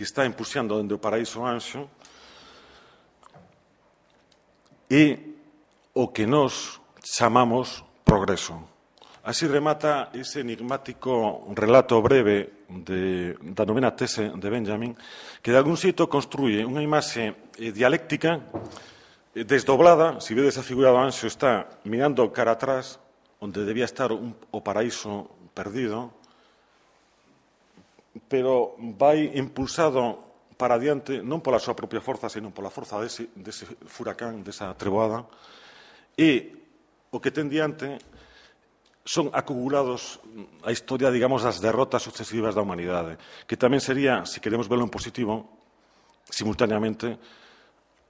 está impulsando dende o paraíso anxo e o que nos chamamos progreso. Así remata ese enigmático relato breve da novena tese de Benjamin, que de algún xeito construye unha imaxe dialéctica desdoblada. Se vedes a figura do anxo, está mirando cara atrás, onde debía estar o paraíso perdido, pero vai impulsado para adiante non pola súa propia forza, senón pola forza dese furacán, desa treboada, e o que ten diante son acumulados a historia, digamos, das derrotas sucesivas da humanidade, que tamén sería, se queremos verlo en positivo, simultaneamente,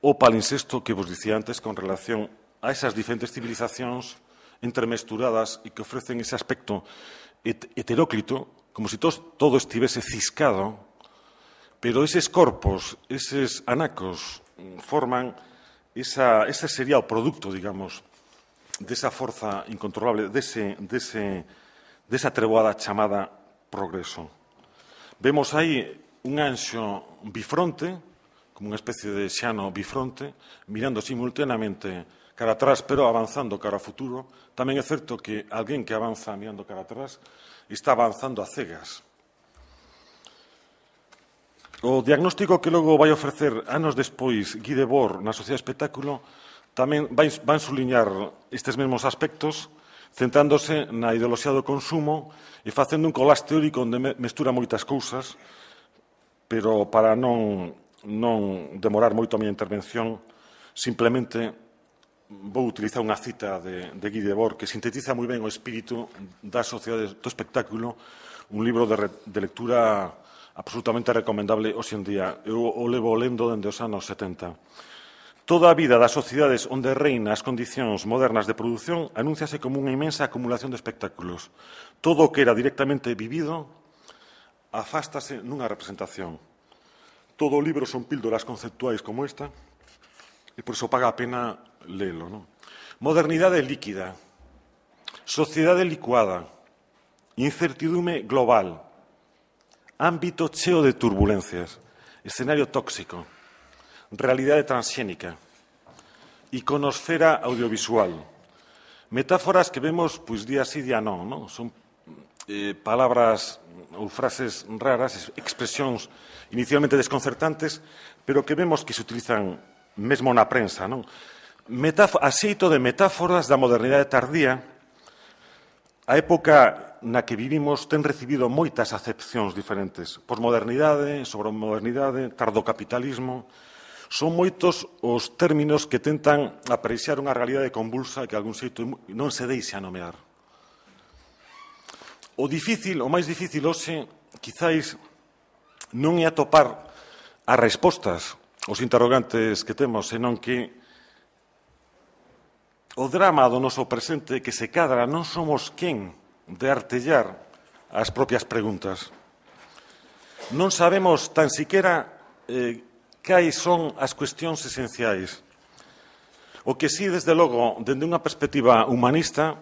o palincesto que vos dicía antes con relación a esas diferentes civilizacións entremesturadas e que ofrecen ese aspecto heteróclito, como se todo estivese ciscado, pero eses corpos, eses anacos, forman ese sería o produto, digamos, desa forza incontrolable, desa treboada chamada progreso. Vemos aí un anxo bifronte, como unha especie de xano bifronte, mirando simultaneamente cara atrás, pero avanzando cara ao futuro. Tamén é certo que alguén que avanza mirando cara atrás está avanzando a cegas. O diagnóstico que logo vai ofrecer anos despois Guy Debord na Sociedade de Espectáculo tamén van suliñar estes mesmos aspectos, centrándose na ideoloxía do consumo e facendo un collage teórico onde mestura moitas cousas, pero para non demorar moito a miña intervención, simplemente vou utilizar unha cita de Guy Debord que sintetiza moi ben o espírito da sociedade do espectáculo, un libro de lectura absolutamente recomendable hoxe en día. Eu o levo lendo dende os anos 70. Toda a vida das sociedades onde reina as condicións modernas de produción anúnciase como unha inmensa acumulación de espectáculos. Todo o que era directamente vivido afástase nunha representación. Todo o libro son píldoras conceptuais como esta e por iso paga a pena lelo. Non? Modernidade líquida, sociedade licuada, incertidume global, ámbito cheo de turbulencias, escenario tóxico, realidade transxénica, iconosfera audiovisual, metáforas que vemos pois día sí, día non? Son palabras ou frases raras, expresións inicialmente desconcertantes, pero que vemos que se utilizan mesmo na prensa. Non? Axeito de metáforas da modernidade tardía, a época na que vivimos ten recibido moitas acepcións diferentes. Posmodernidade, sobremodernidade, tardocapitalismo. Son moitos os términos que tentan apreciar unha realidade convulsa que algún xeito non se deixa nomear. O máis difícil hoxe, quizáis, non é atopar as respostas, os interrogantes que temos, senón que o drama do noso presente que se cadra non somos quen de artellar as propias preguntas. Non sabemos tan siquera cais son as cuestións esenciais. O que sí, desde logo, dende unha perspectiva humanista,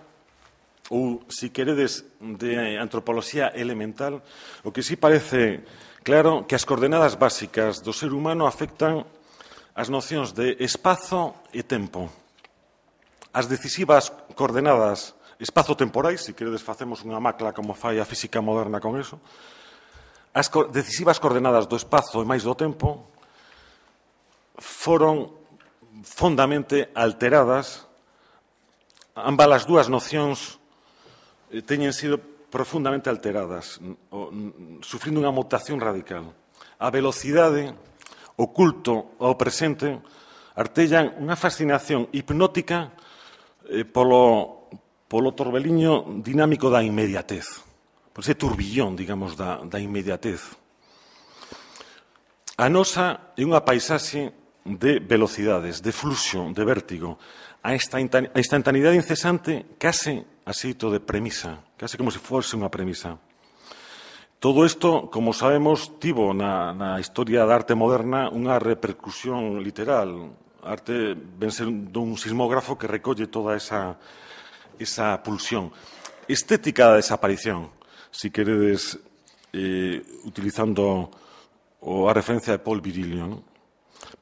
ou, se queredes, de antropoloxía elemental, o que sí parece claro que as coordenadas básicas do ser humano afectan as nocións de espazo e tempo. As decisivas coordenadas espazo-temporais, se queredes facemos unha macla como fai a física moderna con eso, as decisivas coordenadas do espazo e máis do tempo foron fondamente alteradas. Ambas as dúas nocións teñen sido profundamente alteradas, sufrindo unha mutación radical. A velocidade, o culto ao presente, artellan unha fascinación hipnótica polo torbeliño dinámico da inmediatez, por ese turbillón, digamos, da inmediatez. A nosa é unha paisaxe de velocidades, de fluxo, de vértigo, a instantaneidade incesante case a xeito de premisa, case como se fose unha premisa. Todo isto, como sabemos, tivo na historia da arte moderna unha repercusión literal. A arte ven ser dun sismógrafo que recolle toda esa pulsión. Estética da desaparición, se queredes, utilizando a referencia de Paul Virilio, non?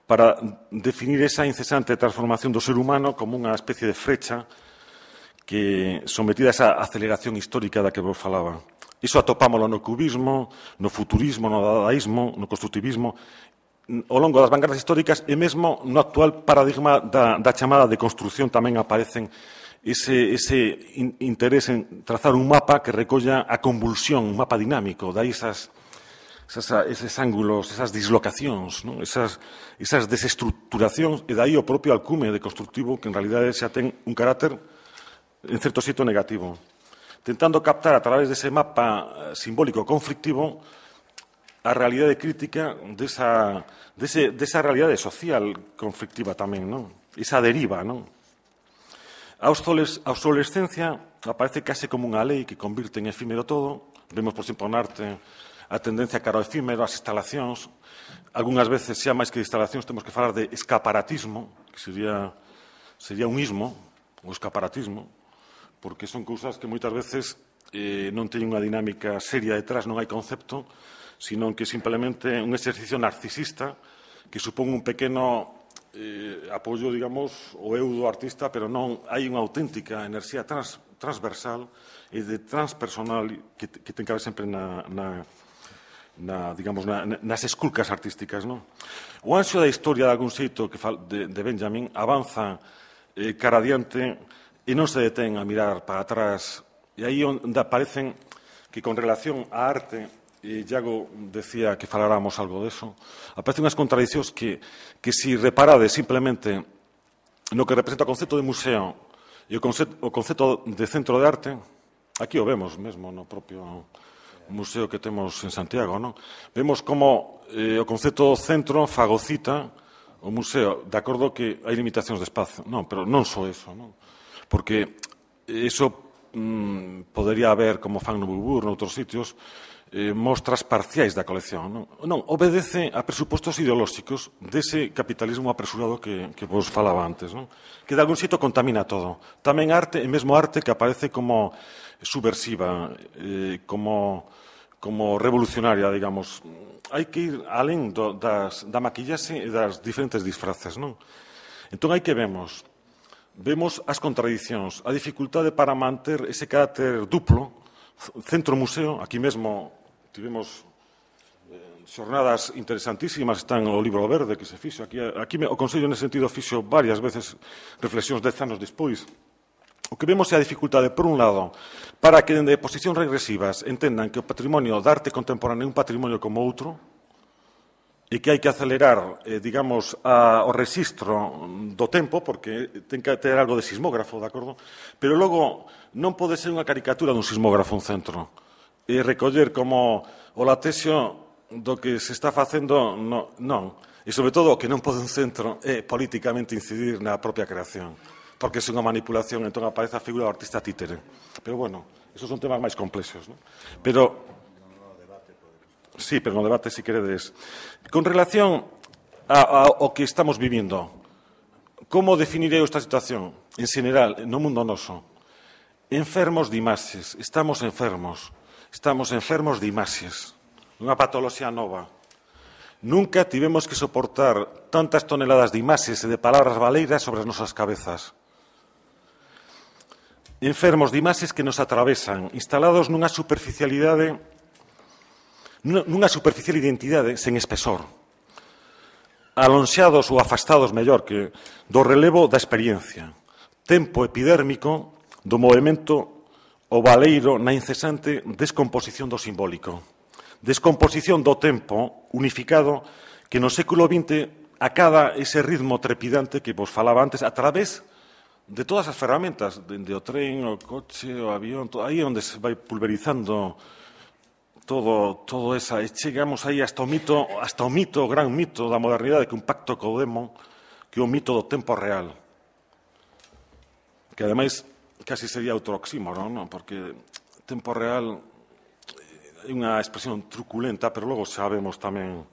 Para definir esa incesante transformación do ser humano como unha especie de frecha que sometida a esa aceleración histórica da que vos falaba. Iso atopámoslo no cubismo, no futurismo, no dadaísmo, no constructivismo, ao longo das vanguardas históricas e mesmo no actual paradigma da chamada deconstrucción tamén aparecen ese interés en trazar un mapa que recolla a convulsión, un mapa dinámico, dai eses ángulos, esas dislocacións, non? Esas desestructuracións, e dai o propio alcume de constructivo que en realidade xa ten un carácter en certo xeito negativo, tentando captar a través dese mapa simbólico conflictivo a realidade crítica desa realidade social conflictiva tamén, non? Esa deriva, non? A obsolescencia aparece case como unha lei que convirte en efímero todo. Vemos, por exemplo, na arte a tendencia cara ao efímero, as instalacións. Algúnas veces, xa máis que de instalacións, temos que falar de escaparatismo, que sería un ismo, o escaparatismo, porque son cousas que moitas veces non teñen unha dinámica seria detrás, non hai concepto, sino que simplemente un exercicio narcisista que supón un pequeno apoio, digamos, o eu do artista, pero non hai unha auténtica enerxía transversal e de transpersonal que ten que haber sempre nas esculcas artísticas, non? O anxo da historia de algún xeito de Benjamin avanza cara adiante e non se detén a mirar para atrás. E aí onde aparecen que con relación á arte, e Iago decía que faláramos algo deso, aparecen unhas contradicións que se reparade simplemente no que representa o concepto de museo e o concepto de centro de arte, aquí o vemos mesmo no propio museo que temos en Santiago, non? Vemos como o concepto centro fagocita o museo, de acordo que hai limitacións de espazo. Non, pero non só eso, non? Porque iso podería haber, como fan no Bubur, noutros sitios, mostras parciais da colección. Non, obedece a presupostos ideolóxicos dese capitalismo apresurado que vos falaba antes, non? Que de algún xeito contamina todo. Tamén arte, e mesmo arte que aparece como subversiva, como revolucionaria, digamos. Hai que ir alén da maquillaxe e das diferentes disfraces, non? Entón, hai que vemos? Vemos as contradicións, a dificultade para manter ese carácter duplo, centro-museo. Aquí mesmo tivemos xornadas interesantísimas, están o libro verde que se fixo. Aquí o Consello, nese sentido, fixo varias veces reflexións 10 anos despois. O que vemos é a dificultade, por un lado, para que dende posicións regresivas entendan que o patrimonio da arte contemporánea é un patrimonio como outro e que hai que acelerar, digamos, o rexistro do tempo, porque ten que ter algo de sismógrafo, de acordo? Pero logo non pode ser unha caricatura dun sismógrafo un centro e recoller como o latexio do que se está facendo, non. E, sobre todo, o que non pode un centro é políticamente incidir na propia creación, porque é unha manipulación, entón aparece a figura do artista títere. Pero, bueno, esos son temas máis complexos, non? Pero, sí, pero no debate, si queredes. Con relación ao que estamos vivindo, como definirei esta situación? En general, no mundo noso. Enfermos de imaxes, estamos enfermos de imaxes, unha patoloxía nova. Nunca tivemos que soportar tantas toneladas de imaxes e de palabras baleiras sobre as nosas cabezas. Enfermos de imaxes que nos atravesan, instalados nunha superficial identidade sen espesor, alonxados ou afastados, mellor, que do relevo da experiencia, tempo epidérmico do movimento o baleiro na incesante descomposición do simbólico, descomposición do tempo unificado que no século XX acada ese ritmo trepidante que vos falaba antes a través de todas as ferramentas, dende o tren, o coche, o avión, aí onde se vai pulverizando todo esa, e chegamos aí hasta o mito, o gran mito da modernidade, que un pacto co demo, que é o mito do tempo real. Que, ademais, casi sería outro oxímoro, non? Porque tempo real é unha expresión truculenta, pero logo sabemos tamén.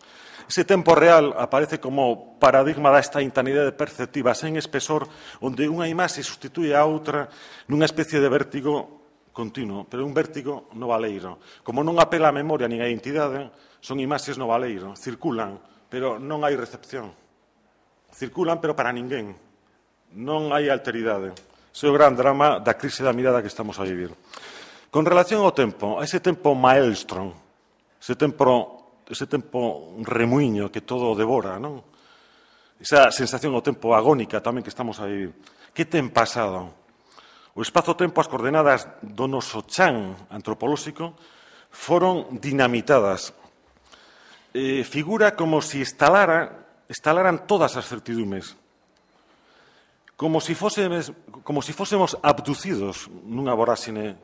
Ese tempo real aparece como paradigma da instantaneidade perceptiva sen espesor, onde unha imaxe substitúe a outra nunha especie de vértigo continuo, pero un vértigo no valeiro. Como non apela a memoria nin a identidade, son imaxes no valeiro, circulan, pero non hai recepción. Circulan, pero para ninguén. Non hai alteridade. Ese é o gran drama da crise da mirada que estamos a vivir. Con relación ao tempo, a ese tempo maelstrom, ese tempo remuiño que todo devora, non? Esa sensación ao tempo agónica tamén que estamos a vivir. Que ten pasado? O espazo-tempo, as coordenadas do noso chan antropolóxico foron dinamitadas. Figura como se instalaran todas as certidumes, como si fósemos abducidos nunha voráxine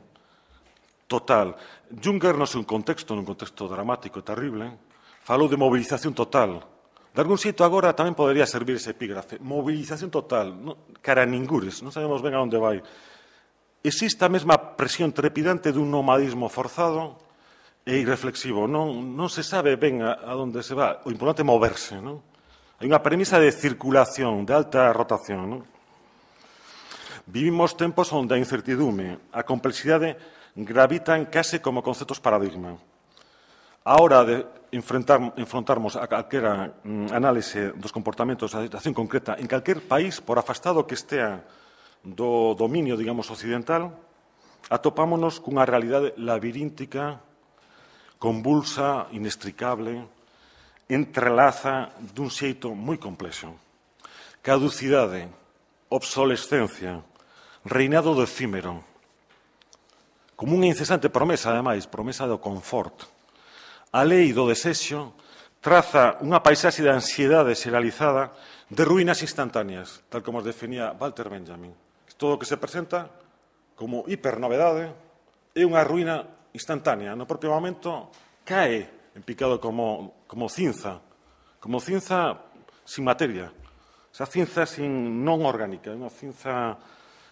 total. Junger, nun contexto dramático e terrible, falou de movilización total. De algún xeito agora tamén podería servir ese epígrafe. Movilización total, cara a ningures, non sabemos ben a onde vai. Existe a mesma presión trepidante dun nomadismo forzado e irreflexivo. Non se sabe ben a onde se va. O importante é moverse, non? Hai unha premisa de circulación, de alta rotación, non? Vivimos tempos onde a incertidume, a complexidade gravitan case como conceptos paradigma. A hora de enfrontarmos a calquera análise dos comportamentos da situación concreta en calquer país, por afastado que estea do dominio, digamos, occidental, atopámonos cunha realidade labiríntica, convulsa, inextricable, entrelaza dun xeito moi complexo. Caducidade, obsolescencia, reinado do efímero, como unha incesante promesa, ademais, promesa do confort. A lei do desexo traza unha paisaxe de ansiedade xeralizada de ruínas instantáneas, tal como os definía Walter Benjamin. Todo o que se presenta como hipernovedade é unha ruína instantánea. No propio momento cae en picado como cinza sin materia. Esa cinza non orgánica, unha cinza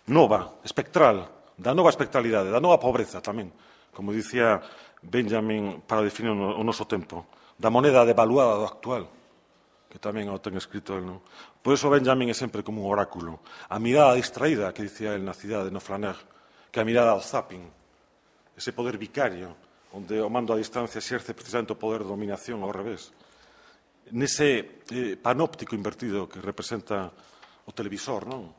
nova, espectral, da nova espectralidade, da nova pobreza tamén, como dicía Benjamin para definir o noso tempo, da moneda devaluada do actual, que tamén o ten escrito el, non? Por iso Benjamin é sempre como un oráculo. A mirada distraída, que dicía el na cidade, no Flaner, que a mirada ao zapping, ese poder vicario, onde o mando a distancia exerce precisamente o poder de dominación ao revés. Nese panóptico invertido que representa o televisor, non?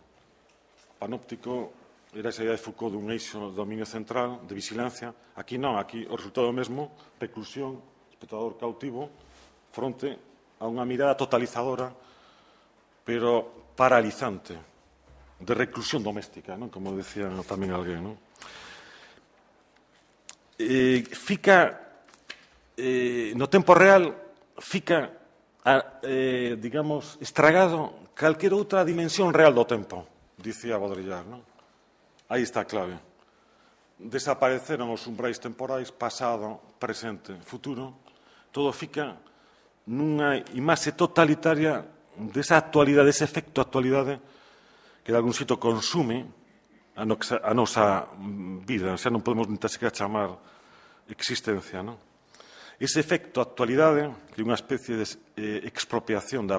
Panóptico era esa idea de Foucault dun eixo de dominio central, de vigilancia. Aquí non, aquí o resultado mesmo, reclusión, espectador cautivo, fronte a unha mirada totalizadora, pero paralizante, de reclusión doméstica, non? Como decía tamén alguén, non? No tempo real, fica, digamos, estragado calquera outra dimensión real do tempo, dicía Baudrillard, non? Aí está a clave. Desapareceron os umbrais temporais, pasado, presente, futuro, todo fica nunha imaxe totalitaria desa actualidade, dese efecto actualidade que de algún xeito consume a nosa vida, xa non podemos nin sequera chamar existencia, non? Ese efecto actualidade, que é unha especie de expropiación da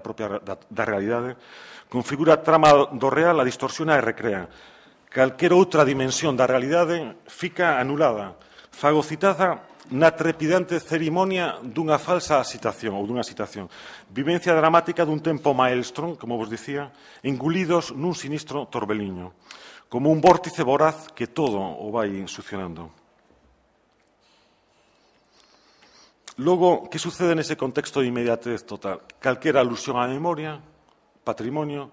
realidade, configura a trama do real, a distorsiona e recrea. Calquera outra dimensión da realidade fica anulada, fagocitada na trepidante cerimonia dunha falsa citación ou dunha citación. Vivencia dramática dun tempo maelstrom, como vos dicía, engullidos nun sinistro torbeliño, como un vórtice voraz que todo o vai succionando. Logo, que sucede nese contexto de inmediatez total? Calquera alusión á memoria, patrimonio,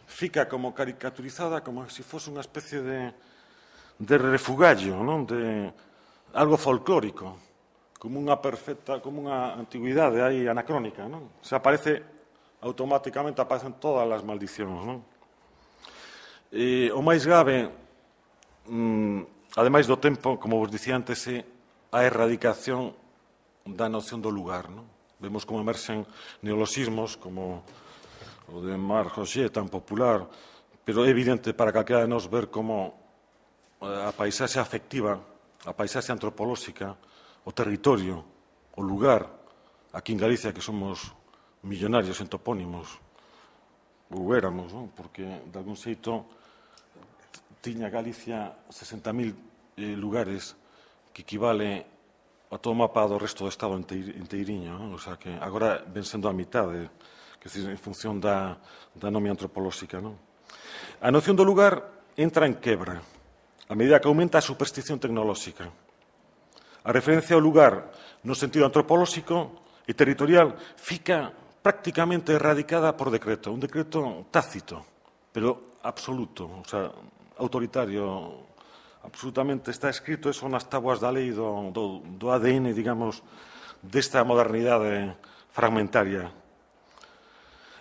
fica como caricaturizada, como se fose unha especie de refugallo, non? De algo folclórico, como unha antigüidade aí anacrónica, non? Se aparece, automáticamente aparecen todas as maldicións, non? O máis grave, ademais do tempo, como vos dicía antes, é a erradicación da noción do lugar, non? Vemos como emerxen neoloxismos como o de Marc Roger, tan popular, pero é evidente para calquera de nós ver como a paisaxe afectiva, a paisaxe antropolóxica, o territorio, o lugar, aquí en Galicia que somos millonarios en topónimos, ou éramos, non? Porque de algún xeito tiña Galicia 60.000 lugares que equivale a todo o mapa do resto do Estado inteiriño, non? O sea, que agora ven sendo a mitade, que decir, en función da nomia antropolóxica, non? A noción do lugar entra en quebra a medida que aumenta a superstición tecnolóxica. A referencia ao lugar no sentido antropolóxico e territorial fica prácticamente erradicada por decreto, un decreto tácito, pero absoluto, o sea, autoritario, absolutamente está escrito eso nas tabuas da lei do ADN, digamos, desta modernidade fragmentaria.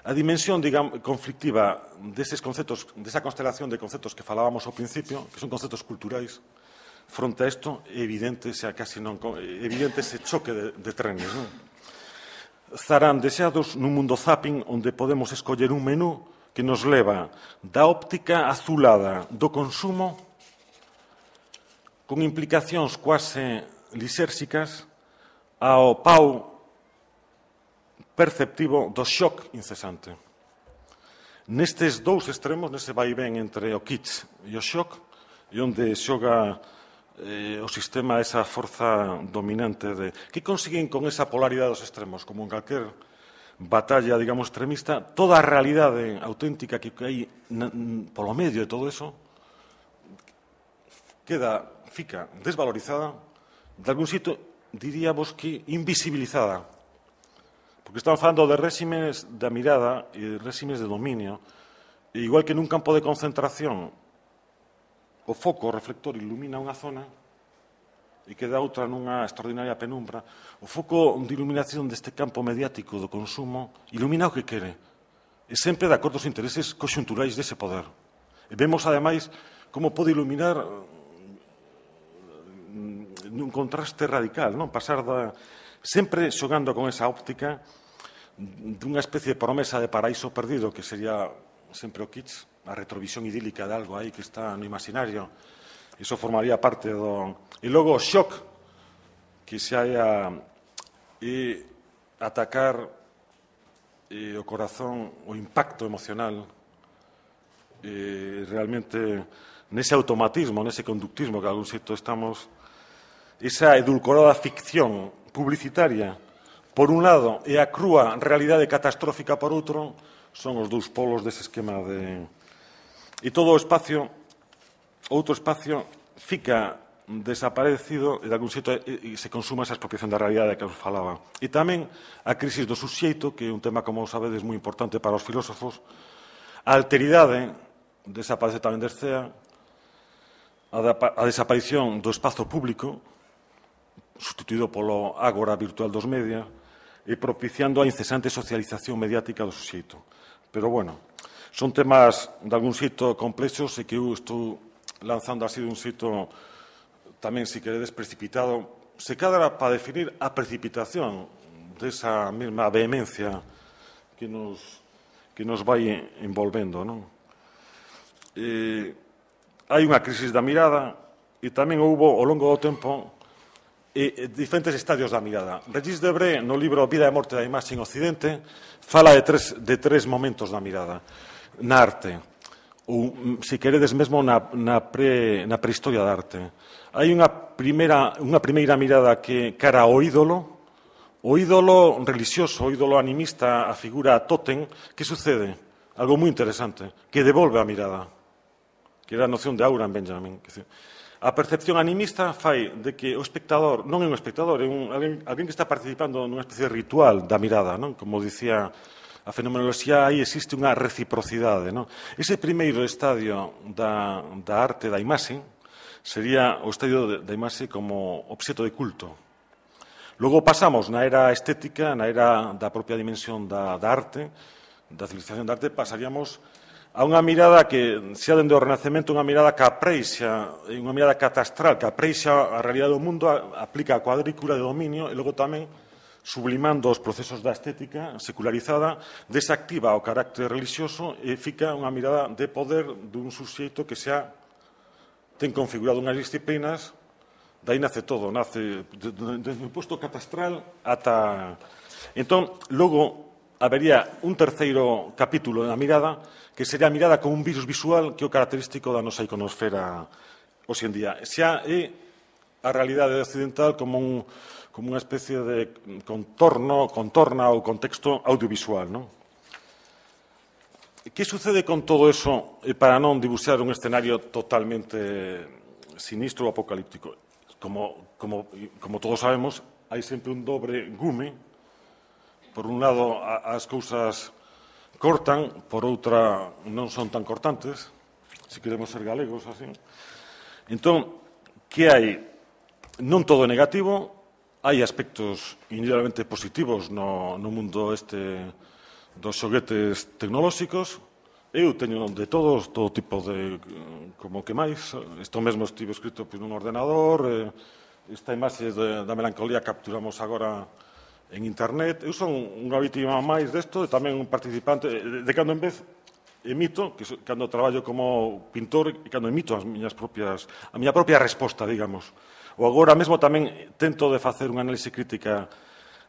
A dimensión, digamos, conflictiva deses conceptos, desa constelación de conceptos que falábamos ao principio, que son conceptos culturais, fronte a isto é evidente, xa casi non, evidente ese choque de trenes, non? Estarán deseados nun mundo zapping onde podemos escoller un menú que nos leva da óptica azulada do consumo con implicacións quase lisérxicas ao pau perceptivo do shock incesante. Nestes dous extremos, nese vaivén entre o kitsch e o shock, e onde xoga o sistema, esa forza dominante que consiguen con esa polaridade dos extremos, como en calquer batalla, digamos, extremista, toda a realidade auténtica que hai polo medio de todo eso fica desvalorizada, de algún sitio, diríamos que invisibilizada, porque estamos falando de réximes da mirada e de réximes de dominio, e igual que nun campo de concentración o foco, o reflector, ilumina unha zona e queda outra nunha extraordinaria penumbra. O foco de iluminación deste campo mediático do consumo ilumina o que quere, e sempre de acordo aos intereses conxunturais dese poder. E vemos, ademais, como pode iluminar nun contraste radical, non? Pasar sempre xogando con esa óptica dunha especie de promesa de paraíso perdido, que sería sempre o kitsch, a retrovisión idílica de algo aí que está no imaginario. Iso formaría parte do... E logo o shock que se haya atacar o corazón, o impacto emocional realmente nese automatismo, nese conductismo que algún xeito estamos, esa edulcorada ficción publicitaria por un lado e a crúa realidade catastrófica por outro, son os dous polos dese esquema de... E todo o espacio, outro espacio, fica desaparecido e de algún xeito se consuma esa expropiación da realidade que os falaba. E tamén a crisis do suxeito, que é un tema, como sabedes, moi importante para os filósofos, a alteridade, desaparece tamén descea, a desaparición do espazo público, sustituído polo ágora virtual dos media, e propiciando a incesante socialización mediática do suxeito. Pero, bueno, son temas de algún xeito complexos e que eu estou lanzando así de un xeito tamén, se queredes, precipitado, se cadra para definir a precipitación desa mesma vehemencia que nos vai envolvendo, non? Hai unha crisis da mirada e tamén houbo, ao longo do tempo, diferentes estadios da mirada. Regis Debray, no libro Vida e Morte da Imaxe en Occidente, fala de tres momentos da mirada na arte, ou, se queredes mesmo, na prehistoria da arte. Hai unha primeira mirada que cara ao ídolo, o ídolo religioso, o ídolo animista, a figura tótem. Que sucede? Algo moi interesante, que devolve a mirada, que era a noción de aura en Benjamin. A percepción animista fai de que o espectador non é un espectador, é alguén que está participando nunha especie de ritual da mirada, non? Como dicía a fenomenoloxía, aí existe unha reciprocidade, non? Ese primeiro estadio da arte da imaxe sería o estadio da imaxe como obxecto de culto. Logo pasamos na era estética, na era da propia dimensión da arte, da civilización da arte, pasaríamos a unha mirada que, xa dende o Renacemento, unha mirada que apreixa, unha mirada catastral, que apreixa a realidade do mundo, aplica a cuadrícula de dominio e logo tamén, sublimando os procesos da estética secularizada, desactiva o carácter religioso e fica unha mirada de poder dun suxeito que xa ten configurado unhas disciplinas, dai nace todo, nace desde o posto catastral ata... Entón, logo, habería un terceiro capítulo da mirada, que sería a mirada como un virus visual, que é o característico da nosa iconosfera hoxe en día. Xa é a realidade occidental como unha especie de contorna ou contexto audiovisual, non? Que sucede con todo eso para non dibuixar un escenario totalmente sinistro ou apocalíptico? Como todos sabemos, hai sempre un dobre gume. Por un lado, as cousas cortan, por outra, non son tan cortantes, se queremos ser galegos, así. Entón, que hai? Non todo é negativo, hai aspectos indudablemente positivos no mundo dos xoguetes tecnolóxicos. Eu teño de todo tipo de, como que máis. Isto mesmo estivo escrito nun ordenador, esta imaxe da melancolía capturamos agora en internet. Eu son unha vítima máis desto, e tamén un participante, de cando en vez emito, que cando traballo como pintor, e cando emito a miña propia resposta, digamos. Ou agora mesmo tamén tento de facer unha análise crítica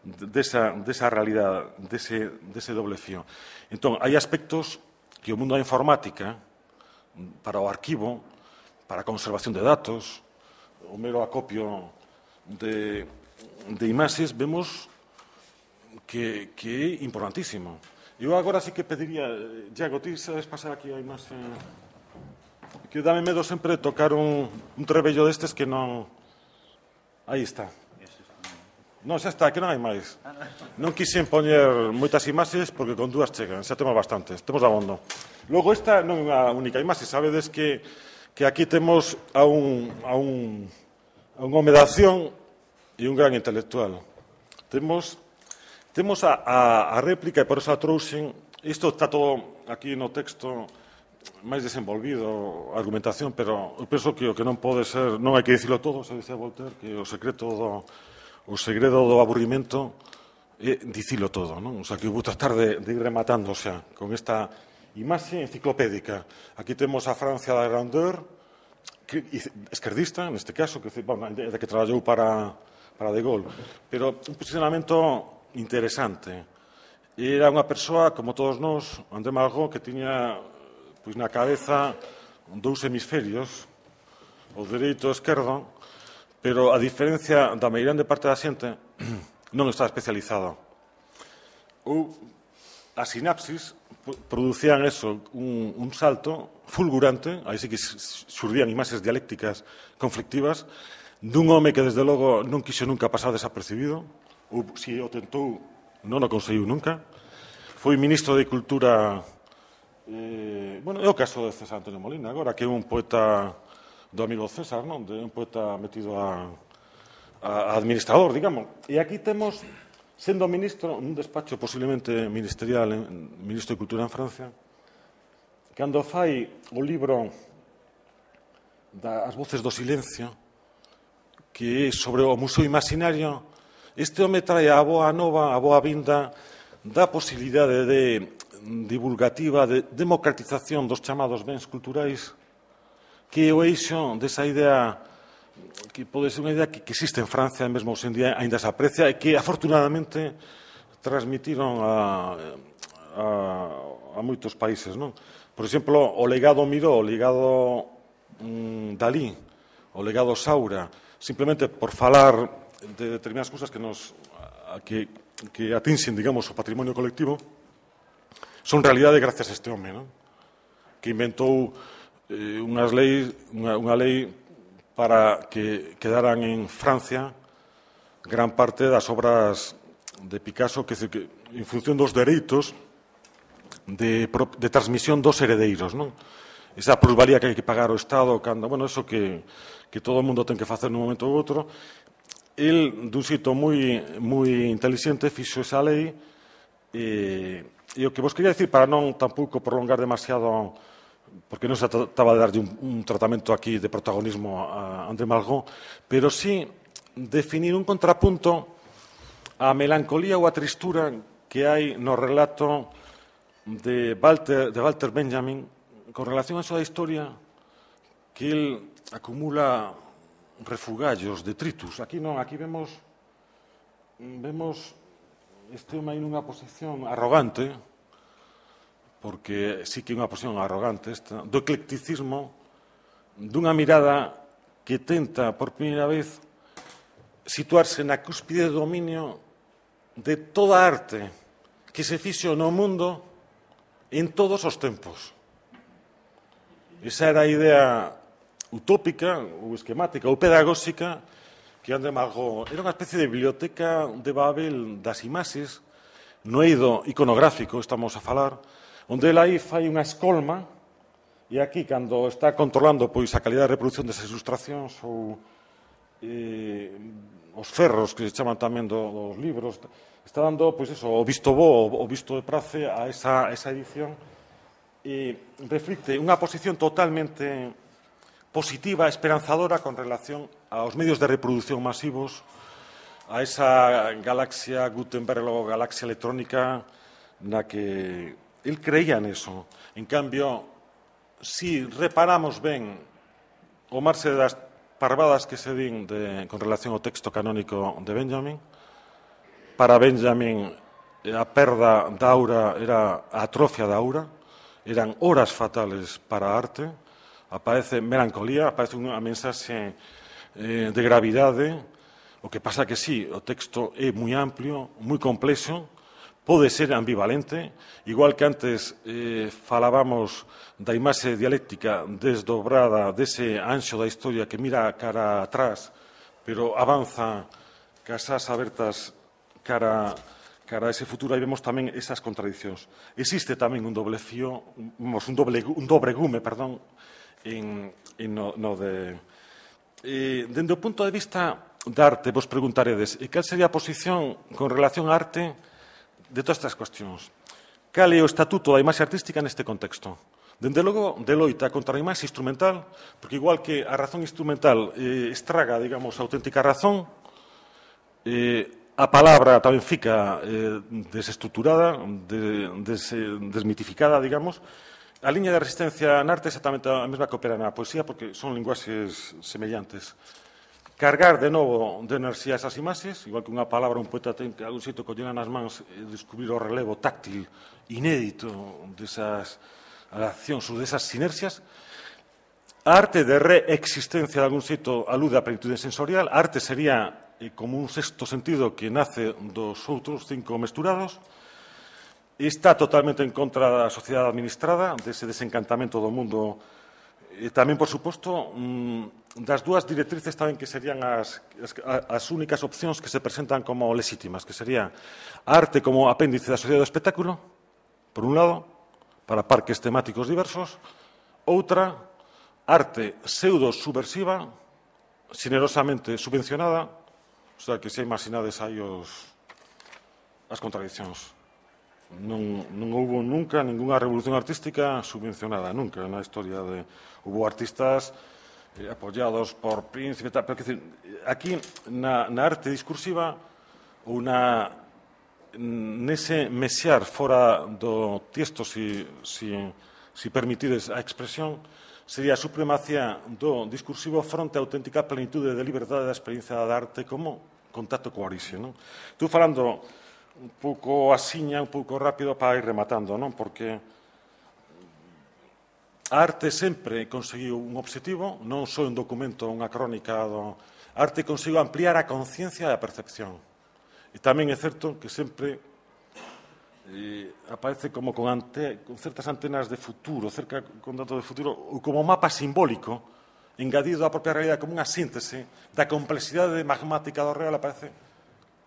desa realidade, dese doble fío. Entón, hai aspectos que o mundo da informática, para o arquivo, para a conservación de datos, o mero acopio de imaxes, vemos que é importantísimo. Eu agora sí que pediría, Iago, ti sabes pasar aquí a imaxe, que dame medo sempre tocar un trebello destes que non... Aí está. Non, xa está, que non hai máis. Non quixen poñer moitas imaxes porque con dúas chegan, xa temos bastantes, temos dabondo. Logo, esta non é unha única imaxe, sabedes que aquí temos a un home de acción e un gran intelectual. Temos a réplica, e por eso a trouxen. Isto está todo aquí no texto máis desenvolvido, a argumentación, pero eu penso que o que non pode ser, non hai que dicilo todo, se dice Voltaire, que o segredo do aburrimento é dicilo todo, non? O sea, que vou tratar de ir rematando xa con esta imaxe enciclopédica. Aquí temos a Francia da grandeur, esquerdista, neste caso, que traballou para De Gaulle, pero un posicionamento interesante. Era unha persoa, como todos nós, André Malraux, que tiña na cabeza dous hemisferios, o dereito e o esquerdo, pero a diferencia da meirande parte da xente non está especializada. As sinapsis producían un salto fulgurante, aí sí que xurdían imaxes dialécticas conflictivas, dun home que, desde logo, non quixo nunca pasar desapercibido, ou, se o tentou, non o conseguiu nunca. Foi ministro de Cultura, é o caso de César Antonio Molina, agora, que é un poeta do amigo César, non? Un poeta metido a administrador, digamos. E aquí temos, sendo ministro, nun despacho posiblemente ministerial, ministro de Cultura en Francia, cando fai o libro das voces do silencio, que é sobre o Museo Imaginario, este home trae a boa nova, a boa vinda da posibilidade divulgativa, de democratización dos chamados bens culturais, que é o eixo desa idea, que pode ser unha idea que existe en Francia, mesmo hoxe en día ainda se aprecia, e que afortunadamente transmitiron a moitos países, non? Por exemplo, o legado Miró, o legado Dalí, o legado Saura, simplemente por falar de determinadas cousas que atinxen, digamos, o patrimonio colectivo, son realidade gracias a este home, non? Que inventou unha lei para que quedaran en Francia gran parte das obras de Picasso, que en función dos dereitos de transmisión dos heredeiros, non? Esa plusvalía que hai que pagar o Estado, eso que todo o mundo ten que facer nun momento ou outro. El, dun xeito moi intelixente, fixo esa lei, e o que vos quería dicir, para non tampouco prolongar demasiado, porque non se trataba de darlle un tratamento aquí de protagonismo a André Malraux, pero sí definir un contrapunto á melancolía ou a tristura que hai no relato de Walter Benjamin con relación a súa historia, que el acumula refugallos, detritus. Aquí non, aquí vemos este home aí nunha posición arrogante, porque sí que é unha posición arrogante esta, do eclecticismo, dunha mirada que tenta, por primeira vez, situarse na cúspide do dominio de toda a arte que se fixo no mundo en todos os tempos. Esa era a idea utópica, ou esquemática, ou pedagóxica que André Malraux era unha especie de biblioteca de Babel das imaxes, no eido iconográfico estamos a falar, onde ele aí fai unha escolma e aquí, cando está controlando pois, a calidad de reproducción desas ilustracións ou os ferros que se chaman tamén dos libros, está dando pois, eso, o visto bo, o visto de prace a esa edición e reflicte unha posición totalmente positiva, esperanzadora con relación aos medios de reproducción masivos, a esa galaxia Gutenberg ou galaxia electrónica na que el creía neso. En cambio, si reparamos ben o marxe das parvadas que se din con relación ao texto canónico de Benjamin, para Benjamin a perda da aura era a atrofia da aura, eran horas fatales para a arte, aparece melancolía, aparece unha mensaxe de gravidade, o que pasa que sí, o texto é moi amplio, moi complexo, pode ser ambivalente, igual que antes falábamos da imaxe dialéctica desdobrada dese anxo da historia que mira cara atrás, pero avanza casas abertas cara a ese futuro, aí vemos tamén esas contradicións. Existe tamén un doble fío, un dobre gume, perdón, dende o punto de vista da arte, vos preguntaredes, e cal sería a posición con relación á arte de todas estas cuestións? Cal é o estatuto da imaxe artística neste contexto? Dende logo, de loita contra a imaxe instrumental, porque igual que a razón instrumental estraga, digamos, a auténtica razón, a palabra tamén fica desestruturada, desmitificada, digamos. A liña de resistencia na arte é exactamente a mesma que opera na poesía, porque son linguaxes semellantes. Cargar de novo de enerxía esas imaxes, igual que unha palabra, un poeta ten que algún xeito collena nas mans e descubrir o relevo táctil inédito desas accións ou desas sinerxias. A arte de reexistencia de algún xeito alude á plenitude sensorial. A arte sería como un sexto sentido que nace dos outros 5 mesturados. Está totalmente en contra da sociedade administrada, dese desencantamento do mundo. E tamén, por suposto, das dúas directrices tamén que serían as únicas opcións que se presentan como lexítimas, que sería a arte como apéndice da sociedade do espectáculo, por un lado, para parques temáticos diversos, outra, arte pseudo-subversiva, generosamente subvencionada, o sea, que se imaginades aí as contradicións. Non houve nunca ninguna revolución artística subvencionada, nunca na historia de... Hubo artistas apoyados por príncipes, pero aquí na arte discursiva ou nese mexear fora do texto, si permitides a expresión, sería a supremacía do discursivo fronte a auténtica plenitude de liberdade da experiencia da arte como contacto coa orixe. Estou falando un pouco asiña, un pouco rápido para ir rematando, non? Porque a arte sempre conseguiu un obxectivo, non só un documento, unha crónica a arte conseguiu ampliar a conciencia e a percepción. E tamén é certo que sempre aparece como con certas antenas de futuro, cerca con dato de futuro, ou como mapa simbólico, engadido á propia realidade, como unha síntese da complexidade magmática do real, aparece.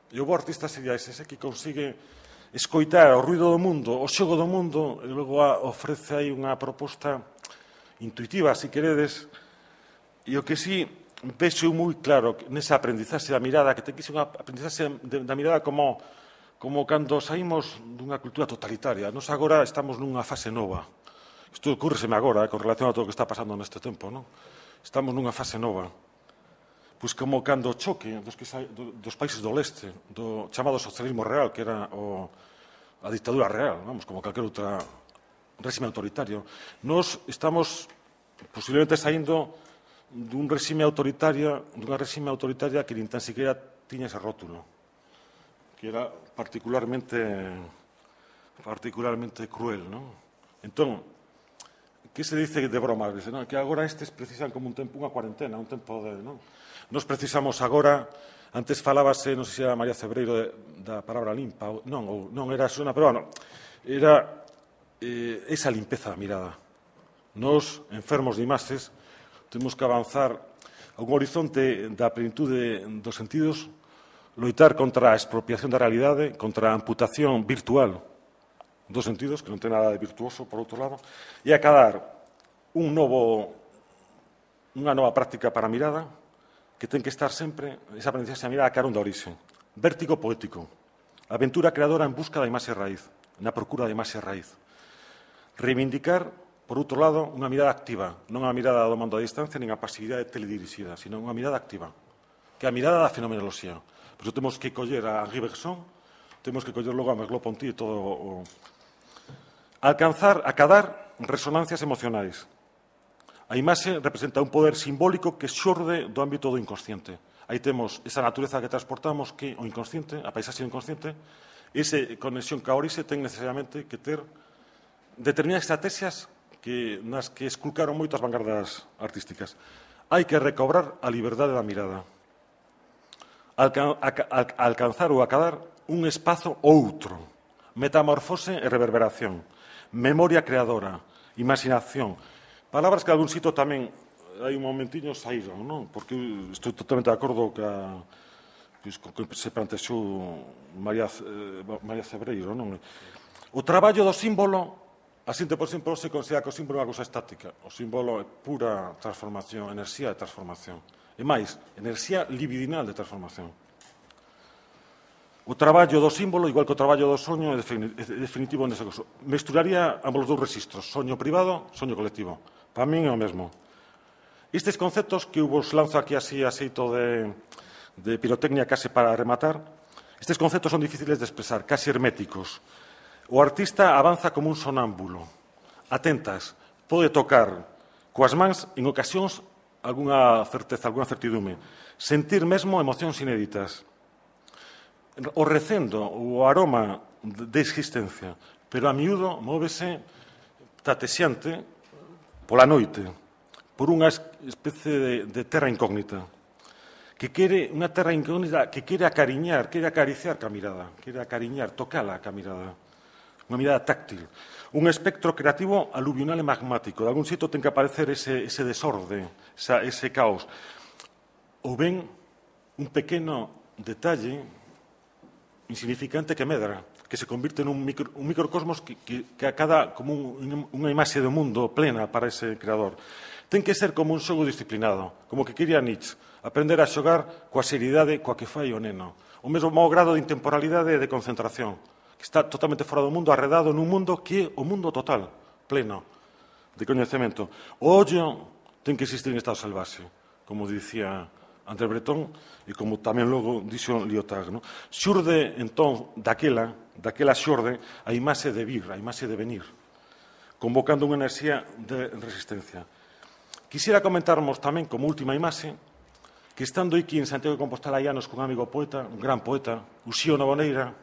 E o bo artista sería ese que consigue escoitar o ruido do mundo, o xogo do mundo, e logo ofrece aí unha proposta intuitiva, se queredes, e o que sí vexo moi claro nesa aprendizaxe da mirada, que ten que ser unha aprendizaxe da mirada como cando saímos dunha cultura totalitaria. Nos agora estamos nunha fase nova. Isto ocurreseme agora, con relación a todo o que está pasando neste tempo, non? Estamos nunha fase nova. Pois como cando o choque dos países do leste, do chamado socialismo real, que era a dictadura real, vamos, como calquer outra réxime autoritario. Nos estamos posiblemente saindo dunha réxime autoritaria que nin tan siquiera tiña ese rótulo, que era particularmente cruel, non? Entón, que se dice de broma, dice, non, que agora estes precisan como un tempo, unha cuarentena, un tempo de, non? Nos precisamos agora, antes falábase, non sei se era María Cebreiro da palabra limpa, non era Xona, pero, bueno, era esa limpeza da mirada. Nos, enfermos de imaxes, temos que avanzar a un horizonte da plenitude dos sentidos, loitar contra a expropiación da realidade, contra a amputación virtual dos sentidos, que non ten nada de virtuoso, por outro lado, e acadar unha nova práctica para a mirada, que ten que estar sempre, esa aprendizaxe a mirada cara da orixe. Vértigo poético, aventura creadora en busca da imaxe raíz, na procura da imaxe raíz. Reivindicar, por outro lado, unha mirada activa, non a mirada do mando a distancia, nin a pasividade teledirixida, sino unha mirada activa, que é a mirada da fenomenoloxía. Por iso temos que coller a Henri Bergson, temos que coller logo a Merleau-Ponty e todo o... Acadar resonancias emocionais. A imaxe representa un poder simbólico que xorde do ámbito do inconsciente. Aí temos esa natureza que transportamos que o inconsciente, a paisaxe inconsciente, esa conexión ca orixe ten necesariamente que ter determinadas estrategias nas que esculcaron moito as vanguardas artísticas. Hai que recobrar a liberdade da mirada. Alcanzar ou acadar un espazo outro. Metamorfose e reverberación. Memoria creadora, imaginación. Palabras que algún sitio tamén hai un momentiño saíron, non? Porque estou totalmente de acordo que se plantexou María Cebreiro, non? O traballo do símbolo, así por símbolo, se considera que o símbolo é unha cousa estática. O símbolo é pura transformación, enerxía de transformación. E máis, enerxía libidinal de transformación. O traballo do símbolo, igual que o traballo do soño, é definitivo nese caso. Mesturaría ambos os dous registros, soño privado, soño colectivo. Para min é o mesmo. Estes conceptos que vos lanzo aquí así a xeito de pirotecnia case para rematar, estes conceptos son difíciles de expresar, case herméticos. O artista avanza como un sonámbulo. Atentas, pode tocar coas mans en ocasións algunha certeza, algunha certidume. Sentir mesmo emocións inéditas. O recendo, o aroma de existencia, pero a miúdo móvese tatexiante pola noite, por unha especie de terra incógnita, que quere unha terra incógnita que quere acariñar, quere acariciar ca mirada, quere acariñar, tocala ca mirada, unha mirada táctil, un espectro creativo aluvional e magmático. De algún sitio ten que aparecer ese desorde, ese caos. Ou ben un pequeno detalle insignificante que medra, que se convirte nun microcosmos que acada como unha imaxe do mundo plena para ese creador. Ten que ser como un xogo disciplinado, como que quería Nietzsche, aprender a xogar coa seriedade coa que fai o neno. O mesmo grado de intemporalidade e de concentración, que está totalmente fora do mundo, arredado nun mundo que é o mundo total, pleno de coñecemento. O ollo ten que existir en estado salvaxe, como dicía André Breton, e como tamén logo dixo Lyotard. Xurde, entón, daquela xorde a imaxe de vir, a imaxe de venir, convocando unha enerxía de resistencia. Quisiera comentarmos tamén, como última imaxe, que estando aquí en Santiago de Compostela hai anos cun amigo poeta, un gran poeta, Uxío Novoneira,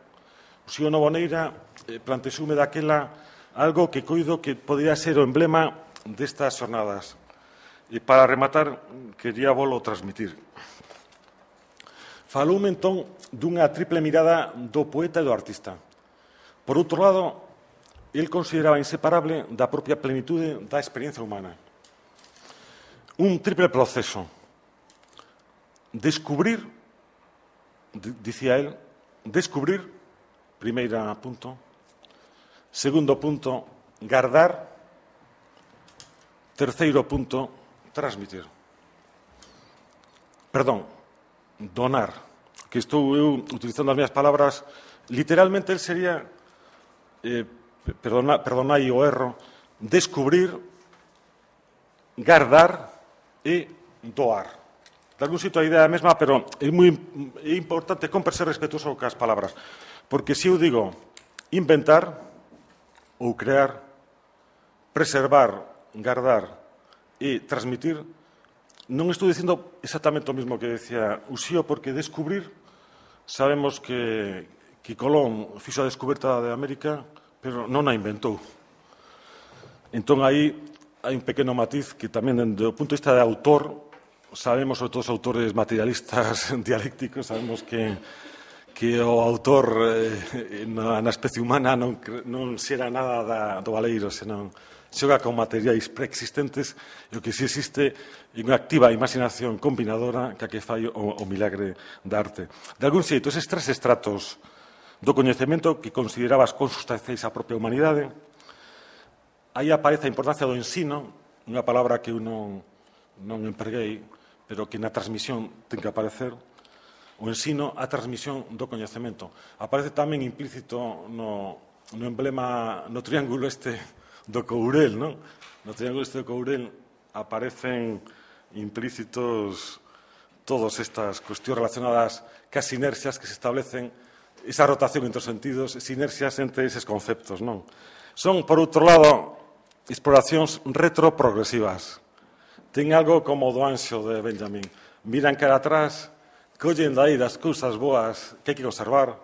plantexoume daquela algo que coido que podría ser o emblema destas xornadas. E para rematar, quería volo transmitir. Faloume, entón, dunha triple mirada do poeta e do artista. Por outro lado, el consideraba inseparable da propia plenitude da experiencia humana. Un triple proceso. Descubrir, dicía el, descubrir, primeira punto. Segundo punto, guardar. Terceiro punto, transmitir. Perdón, donar. Que estou eu utilizando as miñas palabras. Literalmente, el sería, perdonai o erro, descubrir, guardar e doar. De algún sitio a idea é a mesma, pero é importante sempre ser respetuoso cas palabras. Porque se eu digo inventar ou crear, preservar, guardar e transmitir, non estou dicindo exactamente o mesmo que decía Uxío, porque descubrir, sabemos que Colón fixo a descoberta de América, pero non a inventou. Entón, aí hai un pequeno matiz que tamén, do punto de vista de autor, sabemos, sobre todo os autores materialistas dialécticos, sabemos que o autor na especie humana non xera nada do baleiro, senón xoga con materiais preexistentes e o que si existe é unha activa imaginación combinadora que a que fai o milagre da arte. De algún xeito, eses tres estratos do coñecemento que considerabas consustanciais á propia humanidade, aí aparece a importancia do ensino, unha palabra que eu non empreguei, pero que na transmisión ten que aparecer, o ensino a transmisión do coñecemento. Aparece tamén implícito no emblema, no triángulo este do Courel, non? No triángulo este do Courel aparecen implícitos todas estas cuestións relacionadas cas inercias que se establecen, esa rotación entre os sentidos, sinerxias entre eses conceptos, non? Son, por outro lado, exploracións retroprogresivas. Ten algo como do Anxo de Benjamin. Miran cara atrás, collen dai das cousas boas que hai que conservar.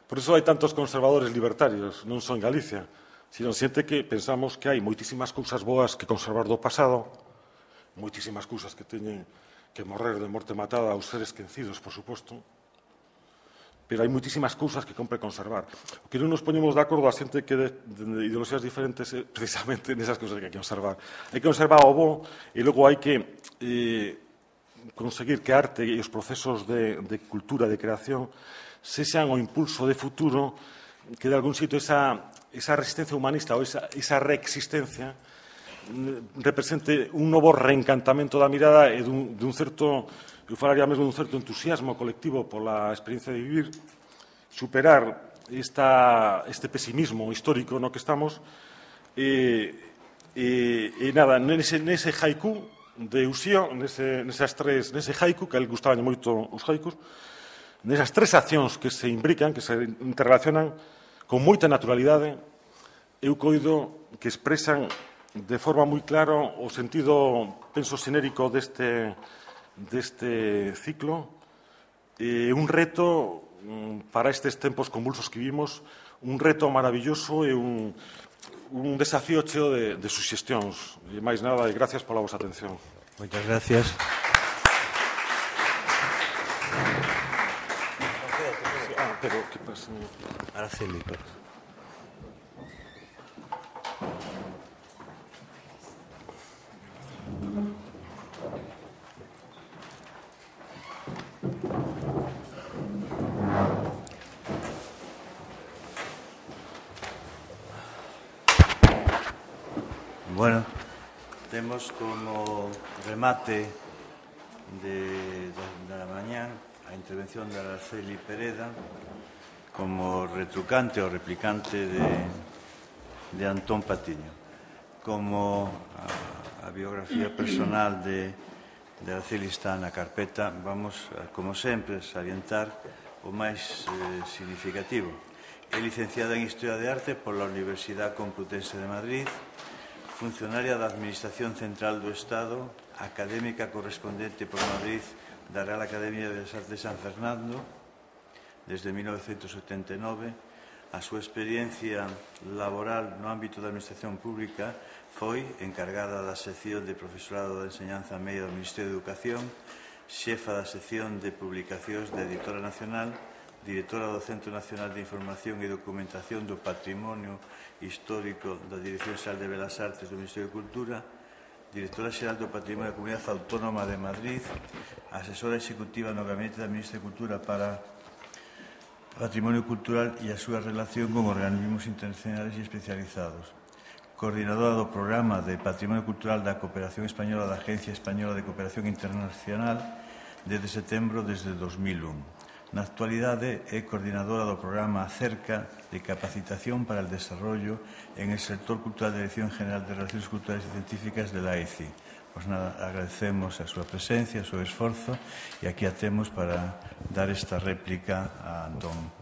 Por iso hai tantos conservadores libertarios, non só en Galicia, sino xente que pensamos que hai moitísimas cousas boas que conservar do pasado, moitísimas cousas que teñen que morrer de morte matada aos seres quecidos, por suposto, pero hai moitísimas cousas que compre conservar. O que non nos poñemos de acordo a xente que de ideoloxías diferentes é precisamente nesas cousas que hai que conservar. Hai que conservar o bo e logo hai que conseguir que a arte e os procesos de cultura, de creación, sexan o impulso de futuro que de algún xeito esa resistencia humanista ou esa reexistencia represente un novo reencantamento da mirada e dun certo, eu falaría mesmo dun certo entusiasmo colectivo pola experiencia de vivir, superar este pesimismo histórico no que estamos e nada, nese haiku de Uxío, nese haiku, que a él gustaban moito os haikus, nesas tres accións que se imbrican, que se interrelacionan con moita naturalidade, eu coido que expresan de forma moi clara o sentido, penso, xenérico deste ciclo, un reto para estes tempos convulsos que vivimos, un reto maravilloso e un desafío cheo de suxestións. E máis nada, e gracias pola vosa atención. Moitas gracias. Pero, que pasa? Araceli, perdón. Bueno, temos como remate da mañá a intervención de Araceli Pereda como retrucante ou replicante de Antón Patiño. Como a biografía personal de Araceli está na carpeta, vamos, como sempre, salientar o máis significativo. É licenciada en Historia de Arte pola Universidade Complutense de Madrid, funcionaria da Administración Central do Estado, académica correspondente por Madrid da Real Academia de Bellas Artes de San Fernando, desde 1979. A súa experiencia laboral no ámbito da Administración Pública foi encargada da sección de profesorado da enseñanza media do Ministerio de Educación, xefa da sección de publicacións da Editora Nacional, directora do Centro Nacional de Información e Documentación do Patrimonio Histórico da Dirección Xeral de Belas Artes do Ministerio de Cultura, directora xeral do Patrimonio da Comunidade Autónoma de Madrid, asesora executiva no Gabinete da Ministra de Cultura para Patrimonio Cultural e a súa relación con organismos internacionales e especializados, coordinadora do Programa de Patrimonio Cultural da Cooperación Española da Agencia Española de Cooperación Internacional desde setembro desde 2001. Na actualidade é coordinadora do programa Acerca de Capacitación para el Desarrollo en el Sector Cultural de Dirección General de Relacións Culturales e Científicas de la ECI. Pois nada, agradecemos a súa presencia, o seu esforzo e aquí a temos para dar esta réplica a Antón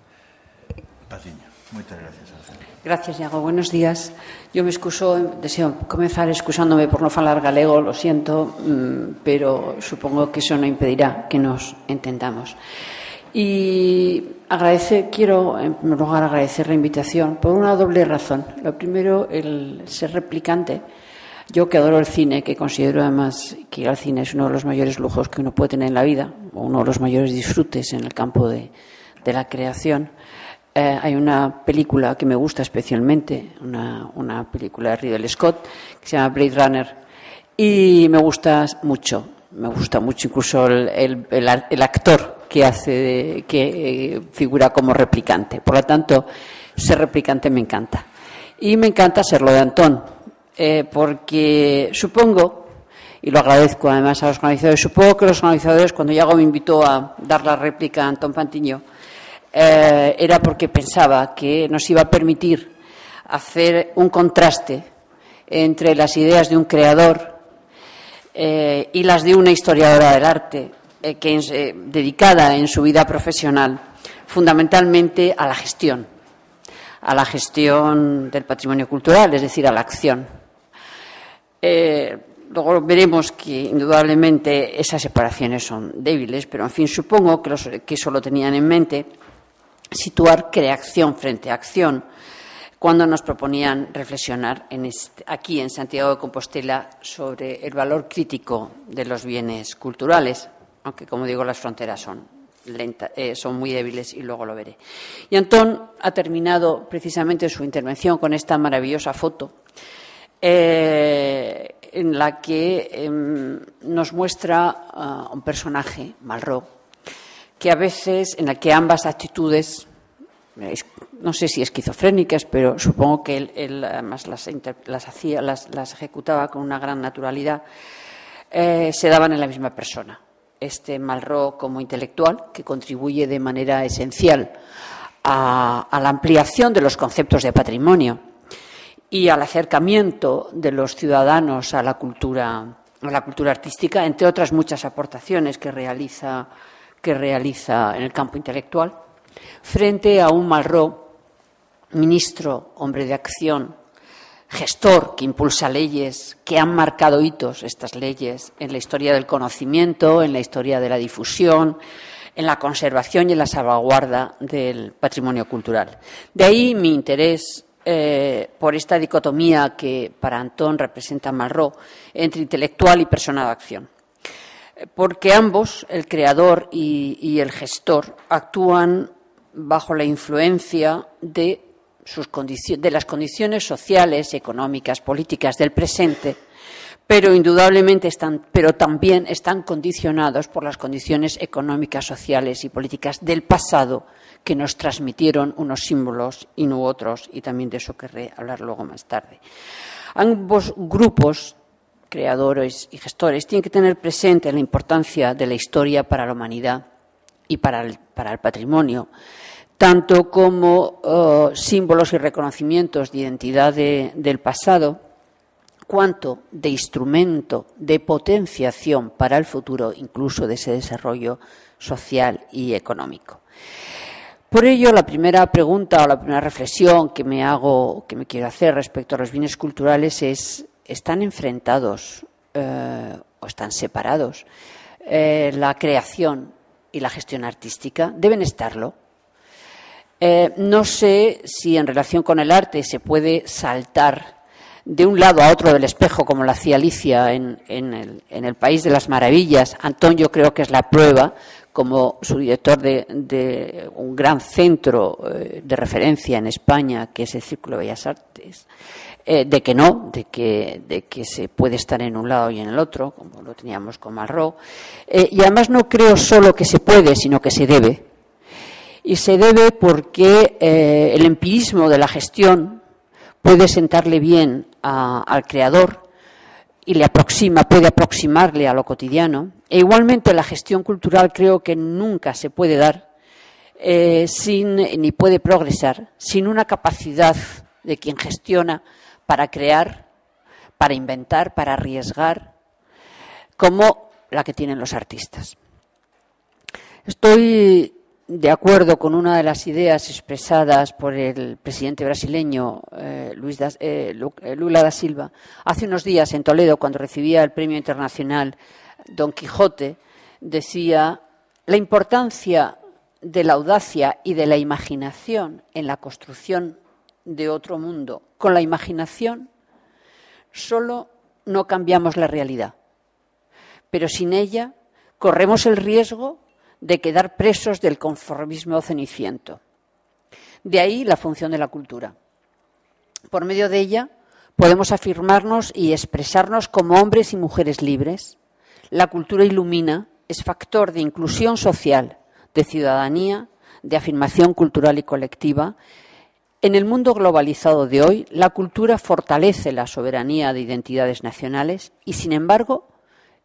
Patiño. Moitas gracias, Araceli. Gracias, Iago. Buenos días. Yo me excuso, deseo comenzar excusándome por no falar galego, lo siento, pero supongo que eso no impedirá que nos entendamos. Y quiero en primer lugar agradecer la invitación por una doble razón. Lo primero, el ser replicante Yo, que adoro el cine, que considero además que ir al cine es uno de los mayores lujos que uno puede tener en la vida, o uno de los mayores disfrutes en el campo de la creación, hay una película que me gusta especialmente, una película de Ridley Scott, que se llama Blade Runner, y me gusta mucho incluso el actor que figura como replicante. Por lo tanto, ser replicante me encanta. Y me encanta serlo de Antón, porque supongo, y lo agradezco además a los organizadores, supongo que los organizadores, cuando Iago me invitó a dar la réplica a Antón Pantiño, era porque pensaba que nos iba a permitir hacer un contraste entre las ideas de un creador y las de una historiadora del arte dedicada en su vida profesional fundamentalmente a la gestión del patrimonio cultural, es decir, a la acción. Luego veremos que indudablemente esas separaciones son débiles, pero en fin, supongo que eso lo tenían en mente, situar creación frente a acción, cuando nos proponían reflexionar aquí en Santiago de Compostela sobre el valor crítico de los bienes culturales, aunque, como digo, las fronteras son muy débiles y luego lo veré. Y Antón ha terminado precisamente su intervención con esta maravillosa foto en la que nos muestra un personaje, Malraux, que a veces, en la que ambas actitudes, no sé si esquizofrénicas, pero supongo que él además las ejecutaba con una gran naturalidad, se daban en la misma persona. Malraux como intelectual, que contribuye de manera esencial a la ampliación de los conceptos de patrimonio y al acercamiento de los ciudadanos a la cultura artística, entre otras muchas aportaciones que realiza en el campo intelectual, frente a un Malraux, ministro, hombre de acción, gestor que impulsa leyes que han marcado hitos, estas leyes, en la historia del conocimiento, en la historia de la difusión, en la conservación y en la salvaguarda del patrimonio cultural. De ahí mi interés por esta dicotomía que para Antón representa Malraux entre intelectual y persona de acción. Porque ambos, el creador y el gestor, actúan bajo la influencia de las condiciones sociales, económicas, políticas del presente, pero indudablemente también están condicionados por las condiciones económicas, sociales y políticas del pasado que nos transmitieron unos símbolos y no otros, y también de eso querré hablar luego más tarde. Ambos grupos, creadores y gestores, tienen que tener presente la importancia de la historia para la humanidad y para el patrimonio, tanto como símbolos y reconocimientos de identidad del pasado, cuanto de instrumento de potenciación para el futuro, incluso de ese desarrollo social y económico. Por ello, la primera pregunta o la primera reflexión que me quiero hacer respecto a los bienes culturales es: ¿están enfrentados o están separados la creación y la gestión artística? ¿Deben estarlo? No sé si en relación con el arte se puede saltar de un lado a otro del espejo, como lo hacía Alicia en el País de las Maravillas. Antón, yo creo que es la prueba, como su director de un gran centro de referencia en España, que es el Círculo de Bellas Artes, de que se puede estar en un lado y en el otro, como lo teníamos con Malraux. Y además no creo solo que se puede, sino que se debe. Y se debe porque el empirismo de la gestión puede sentarle bien al creador y puede aproximarle a lo cotidiano. E igualmente la gestión cultural creo que nunca se puede dar ni puede progresar sin una capacidad de quien gestiona para crear, para inventar, para arriesgar, como la que tienen los artistas. Estoy de acuerdo con una de las ideas expresadas por el presidente brasileño Lula da Silva hace unos días en Toledo, cuando recibía el Premio Internacional Don Quijote. Decía: la importancia de la audacia y de la imaginación en la construcción de otro mundo. Con la imaginación solo no cambiamos la realidad, pero sin ella corremos el riesgo de quedar presos del conformismo ceniciento. De ahí la función de la cultura. Por medio de ella podemos afirmarnos y expresarnos como hombres y mujeres libres. La cultura ilumina, es factor de inclusión social, de ciudadanía, de afirmación cultural y colectiva. En el mundo globalizado de hoy, la cultura fortalece la soberanía de identidades nacionales y, sin embargo,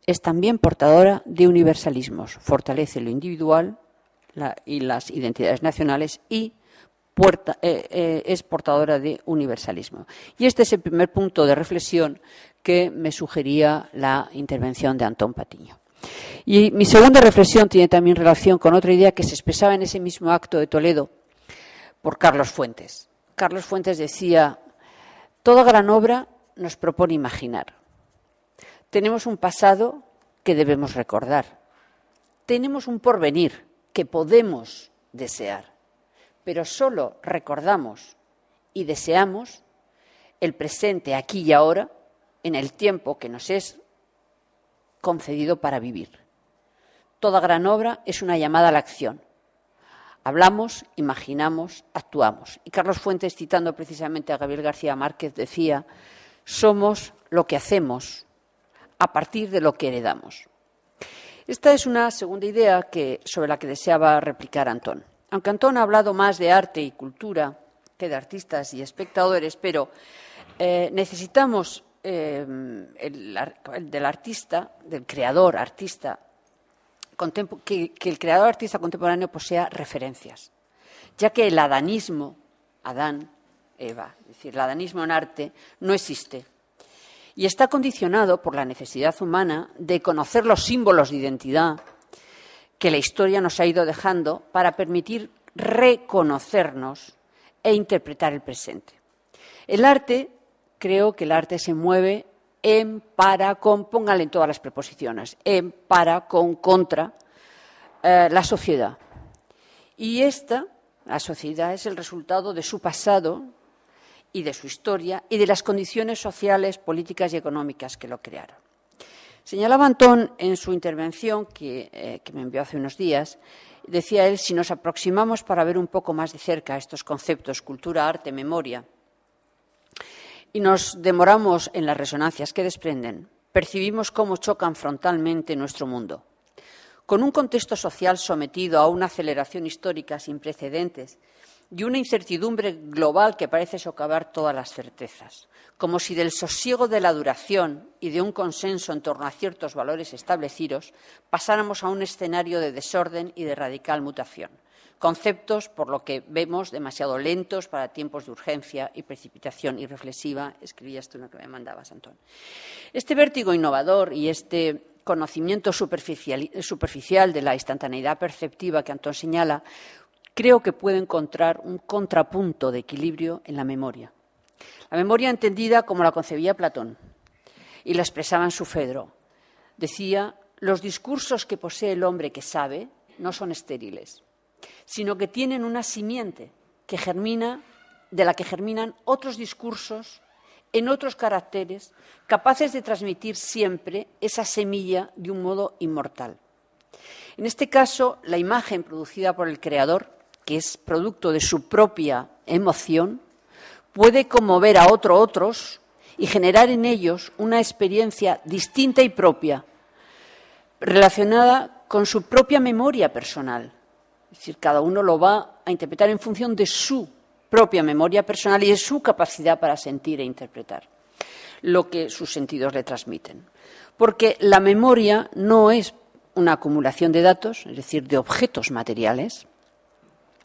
es también portadora de universalismos. Fortalece lo individual y las identidades nacionales y es portadora de universalismo. Y este es el primer punto de reflexión que me sugería la intervención de Antón Patiño. Y mi segunda reflexión tiene también relación con otra idea que se expresaba en ese mismo acto de Toledo por Carlos Fuentes. Carlos Fuentes decía: toda gran obra nos propone imaginar. Tenemos un pasado que debemos recordar. Tenemos un porvenir que podemos desear. Pero solo recordamos y deseamos el presente aquí y ahora, en el tiempo que nos es concedido para vivir. Toda gran obra es una llamada a la acción. Hablamos, imaginamos, actuamos. Y Carlos Fuentes, citando precisamente a Gabriel García Márquez, decía: somos lo que hacemos a partir de lo que heredamos. Esta es una segunda idea sobre la que deseaba replicar Antón. Aunque Antón ha hablado más de arte y cultura que de artistas y espectadores, pero necesitamos del artista, del creador artista, que el creador artista contemporáneo posea referencias, ya que el adanismo, Adán, Eva, es decir, el adanismo en arte no existe y está condicionado por la necesidad humana de conocer los símbolos de identidad que la historia nos ha ido dejando para permitir reconocernos e interpretar el presente. El arte, creo que el arte se mueve en, para, con, póngale en todas las preposiciones, en, para, con, contra la sociedad. Y la sociedad, es el resultado de su pasado y de su historia y de las condiciones sociales, políticas y económicas que lo crearon. Señalaba Antón en su intervención, que me envió hace unos días, decía él: si nos aproximamos para ver un poco más de cerca estos conceptos, cultura, arte, memoria, y nos demoramos en las resonancias que desprenden, percibimos cómo chocan frontalmente nuestro mundo. Con un contexto social sometido a una aceleración histórica sin precedentes y una incertidumbre global que parece socavar todas las certezas, como si del sosiego de la duración y de un consenso en torno a ciertos valores establecidos pasáramos a un escenario de desorden y de radical mutación. Conceptos, por lo que vemos, demasiado lentos para tiempos de urgencia y precipitación irreflexiva. Escribías tú lo que me mandabas, Antón. Este vértigo innovador y este conocimiento superficial de la instantaneidad perceptiva que Antón señala, creo que puede encontrar un contrapunto de equilibrio en la memoria. La memoria entendida como la concebía Platón y la expresaba en su Fedro. Decía: los discursos que posee el hombre que sabe no son estériles, sino que tienen una simiente de la que germinan otros discursos en otros caracteres, capaces de transmitir siempre esa semilla de un modo inmortal. En este caso, la imagen producida por el creador, que es producto de su propia emoción, puede conmover a otros y generar en ellos una experiencia distinta y propia, relacionada con su propia memoria personal. Es decir, cada uno lo va a interpretar en función de su propia memoria personal y de su capacidad para sentir e interpretar lo que sus sentidos le transmiten. Porque la memoria no es una acumulación de datos, es decir, de objetos materiales,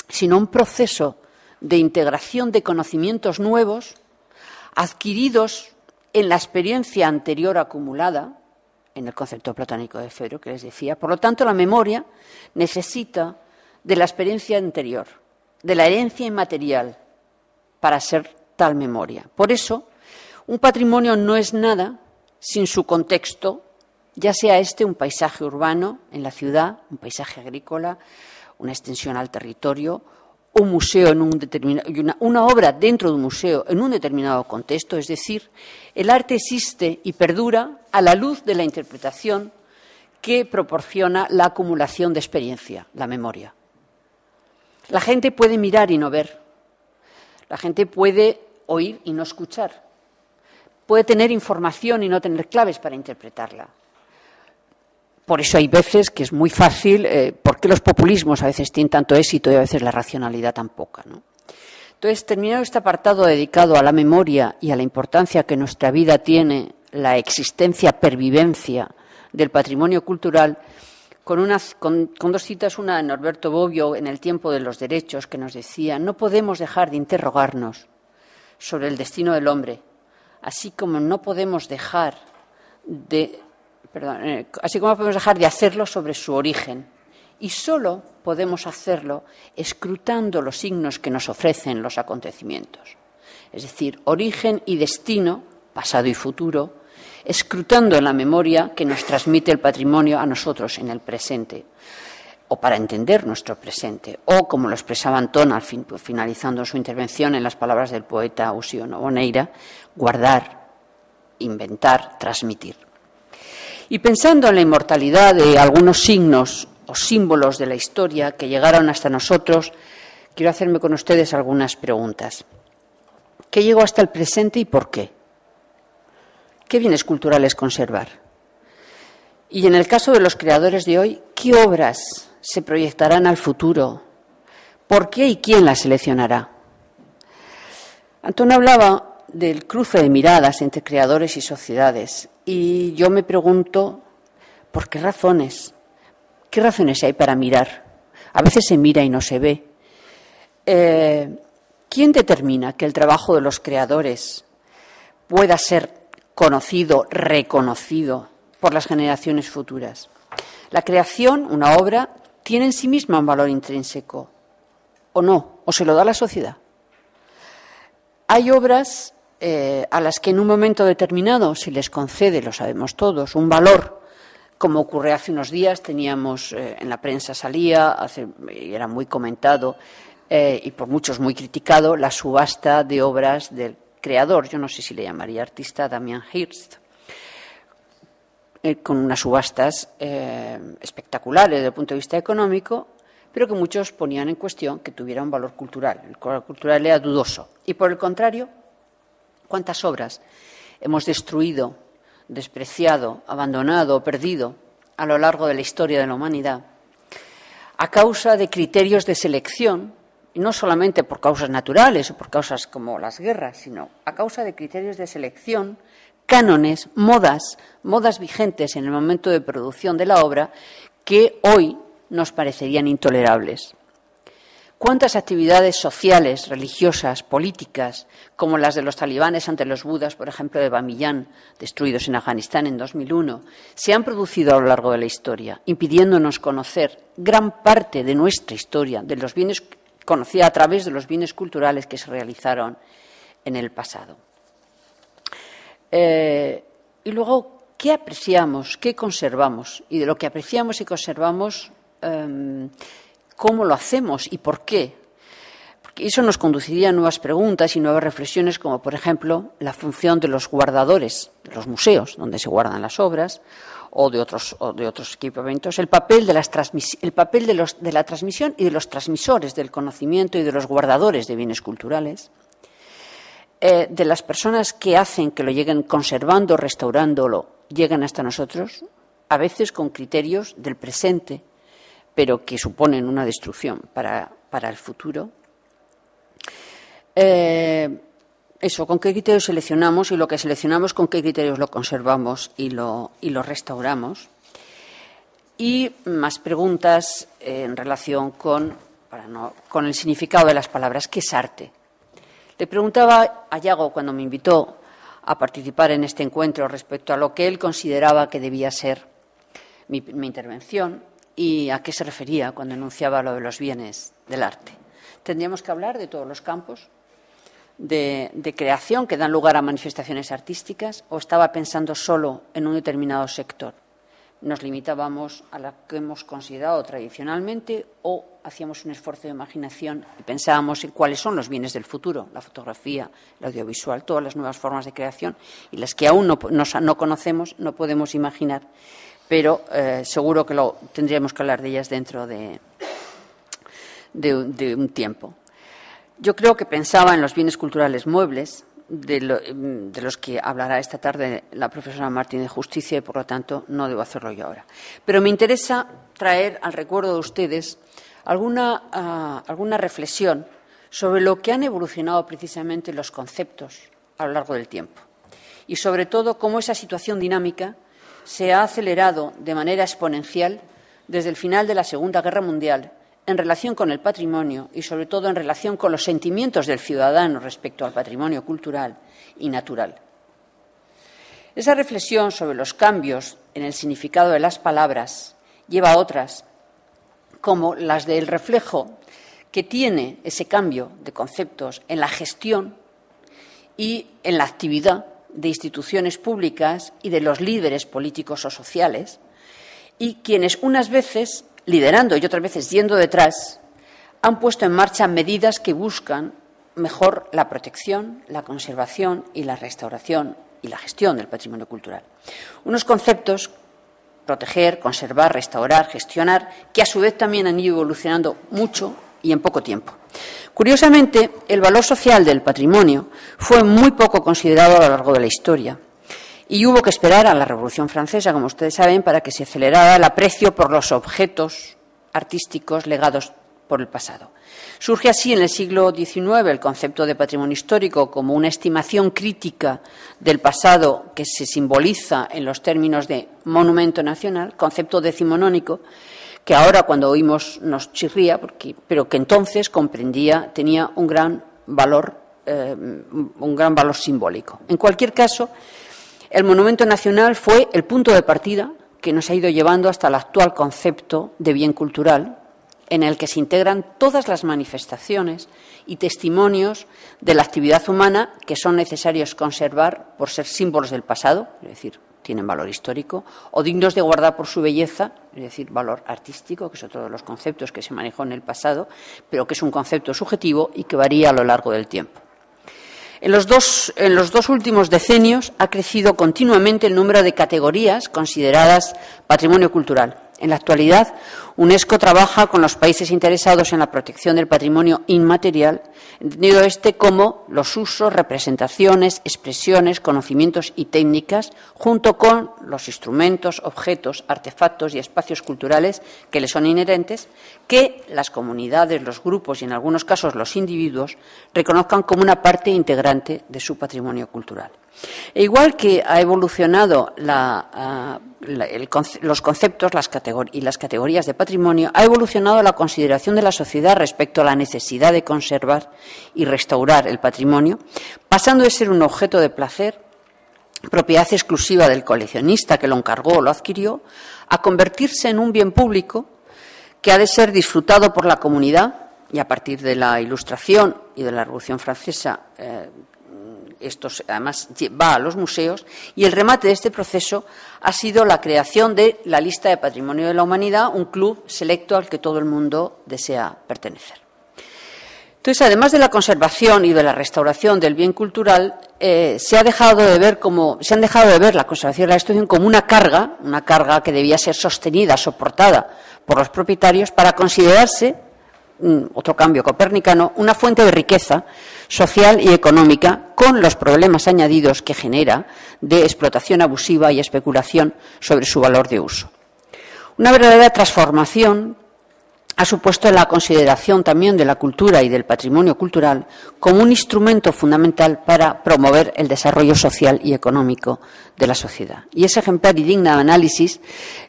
sino un proceso de integración de conocimientos nuevos adquiridos en la experiencia anterior acumulada, en el concepto platónico de Fedro que les decía. Por lo tanto, la memoria necesita de la experiencia anterior, de la herencia inmaterial, para ser tal memoria. Por eso, un patrimonio no es nada sin su contexto, ya sea un paisaje urbano en la ciudad, un paisaje agrícola, una extensión al territorio, un museo en un determinado, una obra dentro de un museo en un determinado contexto, es decir, el arte existe y perdura a la luz de la interpretación que proporciona la acumulación de experiencia, la memoria. La gente puede mirar y no ver, la gente puede oír y no escuchar, puede tener información y no tener claves para interpretarla. Por eso hay veces que es muy fácil, ¿por qué los populismos a veces tienen tanto éxito y a veces la racionalidad tan poca, ¿no? Entonces, terminado este apartado dedicado a la memoria y a la importancia que en nuestra vida tiene la existencia, pervivencia del patrimonio cultural, con dos citas, una de Norberto Bobbio en El tiempo de los derechos, que nos decía: no podemos dejar de interrogarnos sobre el destino del hombre, así como no podemos dejar de hacerlo sobre su origen. Y solo podemos hacerlo escrutando los signos que nos ofrecen los acontecimientos. Es decir, origen y destino, pasado y futuro, escrutando en la memoria que nos transmite el patrimonio a nosotros en el presente, o para entender nuestro presente, o como lo expresaba Antón finalizando su intervención en las palabras del poeta Uxío Boneira, guardar, inventar, transmitir. Y pensando en la inmortalidad de algunos signos o símbolos de la historia que llegaron hasta nosotros, quiero hacerme con ustedes algunas preguntas. ¿Qué llegó hasta el presente y por qué? ¿Qué bienes culturales conservar? Y en el caso de los creadores de hoy, ¿qué obras se proyectarán al futuro? ¿Por qué y quién las seleccionará? Antón hablaba del cruce de miradas entre creadores y sociedades. Y yo me pregunto, ¿por qué razones? ¿Qué razones hay para mirar? A veces se mira y no se ve. ¿Quién determina que el trabajo de los creadores pueda ser conocido, reconocido por las generaciones futuras? La creación, una obra, tiene en sí misma un valor intrínseco, ¿o no? ¿O se lo da la sociedad? Hay obras a las que en un momento determinado se les concede, lo sabemos todos, un valor, como ocurre hace unos días, teníamos en la prensa salía, y era muy comentado y por muchos muy criticado, la subasta de obras del creador, yo no sé si le llamaría artista, Damien Hirst, con unas subastas espectaculares desde el punto de vista económico, pero que muchos ponían en cuestión que tuviera un valor cultural. El valor cultural era dudoso. Y por el contrario, ¿cuántas obras hemos destruido, despreciado, abandonado o perdido a lo largo de la historia de la humanidad a causa de criterios de selección, y no solamente por causas naturales o por causas como las guerras, sino a causa de criterios de selección, cánones, modas vigentes en el momento de producción de la obra que hoy nos parecerían intolerables? ¿Cuántas actividades sociales, religiosas, políticas, como las de los talibanes ante los budas, por ejemplo, de Bamiyan, destruidos en Afganistán en 2001, se han producido a lo largo de la historia, impidiéndonos conocer gran parte de nuestra historia, de los bienes conocida a través de los bienes culturales que se realizaron en el pasado? Y luego, ¿qué apreciamos, qué conservamos? Y de lo que apreciamos y conservamos, ¿cómo lo hacemos y por qué? Porque eso nos conduciría a nuevas preguntas y nuevas reflexiones, como por ejemplo la función de los guardadores de los museos, donde se guardan las obras, o de otros equipamientos, el papel de la transmisión y de los transmisores del conocimiento y de los guardadores de bienes culturales, de las personas que hacen que lo lleguen conservando, restaurándolo, lleguen hasta nosotros, a veces con criterios del presente, pero que suponen una destrucción para el futuro. Eso, con qué criterios seleccionamos y lo que seleccionamos, con qué criterios lo conservamos y lo restauramos. Y más preguntas en relación con el significado de las palabras. ¿Qué es arte? Le preguntaba a Yago cuando me invitó a participar en este encuentro respecto a lo que él consideraba que debía ser mi intervención y a qué se refería cuando enunciaba lo de los bienes del arte. Tendríamos que hablar de todos los campos de creación que dan lugar a manifestaciones artísticas, o estaba pensando solo en un determinado sector. nos limitábamos a la que hemos considerado tradicionalmente o hacíamos un esfuerzo de imaginación y pensábamos en cuáles son los bienes del futuro, la fotografía, el audiovisual, todas las nuevas formas de creación y las que aún no conocemos, no podemos imaginar, pero seguro que tendríamos que hablar de ellas dentro de un tiempo. Yo creo que pensaba en los bienes culturales muebles, de los que hablará esta tarde la profesora Martín de Justicia y, por lo tanto, no debo hacerlo yo ahora. Pero me interesa traer al recuerdo de ustedes alguna reflexión sobre lo que han evolucionado precisamente los conceptos a lo largo del tiempo y, sobre todo, cómo esa situación dinámica se ha acelerado de manera exponencial desde el final de la Segunda Guerra Mundial en relación con el patrimonio y, sobre todo, en relación con los sentimientos del ciudadano respecto al patrimonio cultural y natural. Esa reflexión sobre los cambios en el significado de las palabras lleva a otras, como las del reflejo que tiene ese cambio de conceptos en la gestión y en la actividad de instituciones públicas y de los líderes políticos o sociales, y quienes unas veces liderando y otras veces yendo detrás, han puesto en marcha medidas que buscan mejor la protección, la conservación y la restauración y la gestión del patrimonio cultural. Unos conceptos, proteger, conservar, restaurar, gestionar, que a su vez también han ido evolucionando mucho y en poco tiempo. Curiosamente, el valor social del patrimonio fue muy poco considerado a lo largo de la historia. Y hubo que esperar a la Revolución Francesa, como ustedes saben, para que se acelerara el aprecio por los objetos artísticos legados por el pasado. Surge así en el siglo XIX el concepto de patrimonio histórico como una estimación crítica del pasado que se simboliza en los términos de monumento nacional, concepto decimonónico, que ahora cuando oímos nos chirría, pero que entonces tenía un gran valor simbólico. En cualquier caso, el monumento nacional fue el punto de partida que nos ha ido llevando hasta el actual concepto de bien cultural, en el que se integran todas las manifestaciones y testimonios de la actividad humana que son necesarios conservar por ser símbolos del pasado, es decir, tienen valor histórico, o dignos de guardar por su belleza, es decir, valor artístico, que es otro de los conceptos que se manejó en el pasado, pero que es un concepto subjetivo y que varía a lo largo del tiempo. En los dos últimos decenios ha crecido continuamente el número de categorías consideradas patrimonio cultural. En la actualidad, UNESCO trabaja con los países interesados en la protección del patrimonio inmaterial, entendido como los usos, representaciones, expresiones, conocimientos y técnicas, junto con los instrumentos, objetos, artefactos y espacios culturales que le son inherentes, que las comunidades, los grupos y, en algunos casos, los individuos reconozcan como una parte integrante de su patrimonio cultural. E igual que ha evolucionado los conceptos y las categorías de patrimonio, ha evolucionado la consideración de la sociedad respecto a la necesidad de conservar y restaurar el patrimonio, pasando de ser un objeto de placer, propiedad exclusiva del coleccionista que lo encargó o lo adquirió, a convertirse en un bien público que ha de ser disfrutado por la comunidad, y a partir de la Ilustración y de la Revolución Francesa esto además va a los museos, y el remate de este proceso ha sido la creación de la lista de Patrimonio de la Humanidad, un club selecto al que todo el mundo desea pertenecer. Entonces, además de la conservación y de la restauración del bien cultural, se han dejado de ver la conservación y la restauración como una carga que debía ser sostenida, soportada por los propietarios, para considerarse, otro cambio copernicano, una fuente de riqueza social y económica, con los problemas añadidos que genera de explotación abusiva y especulación sobre su valor de uso. Una verdadera transformación ha supuesto la consideración también de la cultura y del patrimonio cultural como un instrumento fundamental para promover el desarrollo social y económico de la sociedad. Y es ejemplar y digna de análisis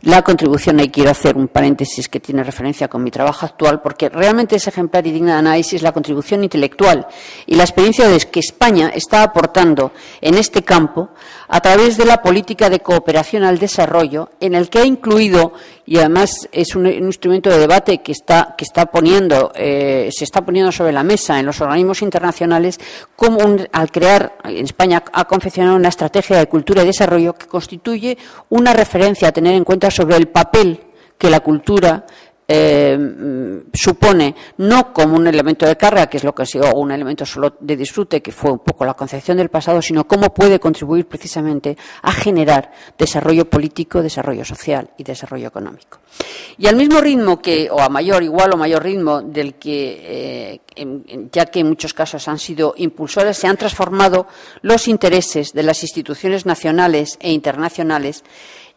la contribución, y quiero hacer un paréntesis que tiene referencia con mi trabajo actual, porque realmente es ejemplar y digna de análisis la contribución intelectual y la experiencia que España está aportando en este campo a través de la política de cooperación al desarrollo, en el que ha incluido, y además es un instrumento de debate que está poniendo, se está poniendo sobre la mesa en los organismos internacionales, como al crear, en España ha confeccionado una estrategia de cultura y desarrollo que constituye una referencia a tener en cuenta sobre el papel que la cultura supone, no como un elemento de carga, que es lo que ha sido, o un elemento solo de disfrute, que fue un poco la concepción del pasado, sino cómo puede contribuir precisamente a generar desarrollo político, desarrollo social y desarrollo económico. Y al mismo ritmo que, o a mayor, igual o mayor ritmo del que, ya que en muchos casos han sido impulsores, se han transformado los intereses de las instituciones nacionales e internacionales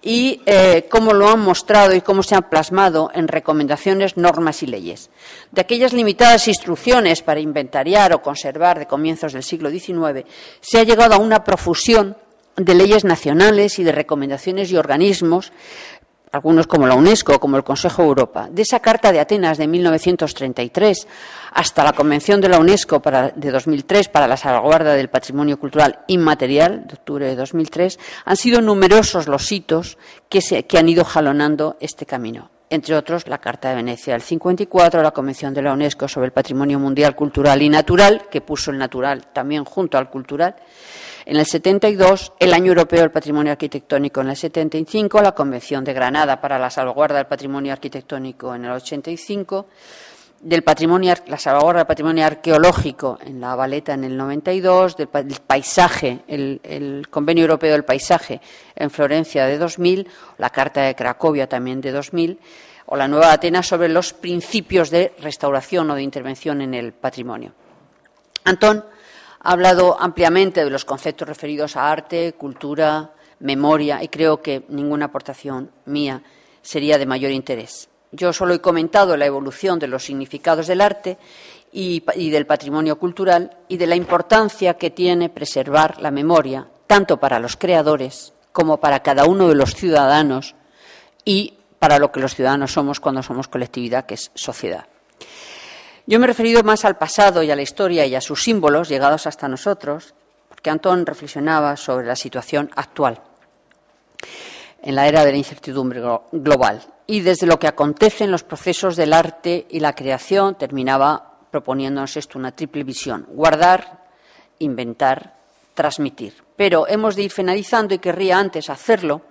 y cómo lo han mostrado y cómo se han plasmado en recomendaciones, normas y leyes. De aquellas limitadas instrucciones para inventariar o conservar de comienzos del siglo XIX, se ha llegado a una profusión de leyes nacionales y de recomendaciones y organismos, algunos como la UNESCO, como el Consejo de Europa. De esa Carta de Atenas de 1933 hasta la Convención de la UNESCO de 2003 para la salvaguarda del patrimonio cultural inmaterial, de octubre de 2003, han sido numerosos los hitos que han ido jalonando este camino. Entre otros, la Carta de Venecia del 54, la Convención de la UNESCO sobre el Patrimonio Mundial Cultural y Natural, que puso el natural también junto al cultural, en el 72, el Año Europeo del Patrimonio Arquitectónico en el 75, la Convención de Granada para la salvaguarda del patrimonio arquitectónico en el 85, la salvaguarda del patrimonio arqueológico en La Valeta en el 92, del paisaje, el Convenio Europeo del Paisaje en Florencia de 2000, la Carta de Cracovia también de 2000, o la Nueva Atenas sobre los principios de restauración o de intervención en el patrimonio. Antón ha hablado ampliamente de los conceptos referidos a arte, cultura, memoria, y creo que ninguna aportación mía sería de mayor interés. Yo solo he comentado la evolución de los significados del arte y del patrimonio cultural y de la importancia que tiene preservar la memoria, tanto para los creadores como para cada uno de los ciudadanos y para lo que los ciudadanos somos cuando somos colectividad, que es sociedad. Yo me he referido más al pasado y a la historia y a sus símbolos llegados hasta nosotros, porque Antón reflexionaba sobre la situación actual, en la era de la incertidumbre global. Y desde lo que acontece en los procesos del arte y la creación, terminaba proponiéndonos esto, una triple visión: guardar, inventar, transmitir. Pero hemos de ir finalizando y querría antes de hacerlo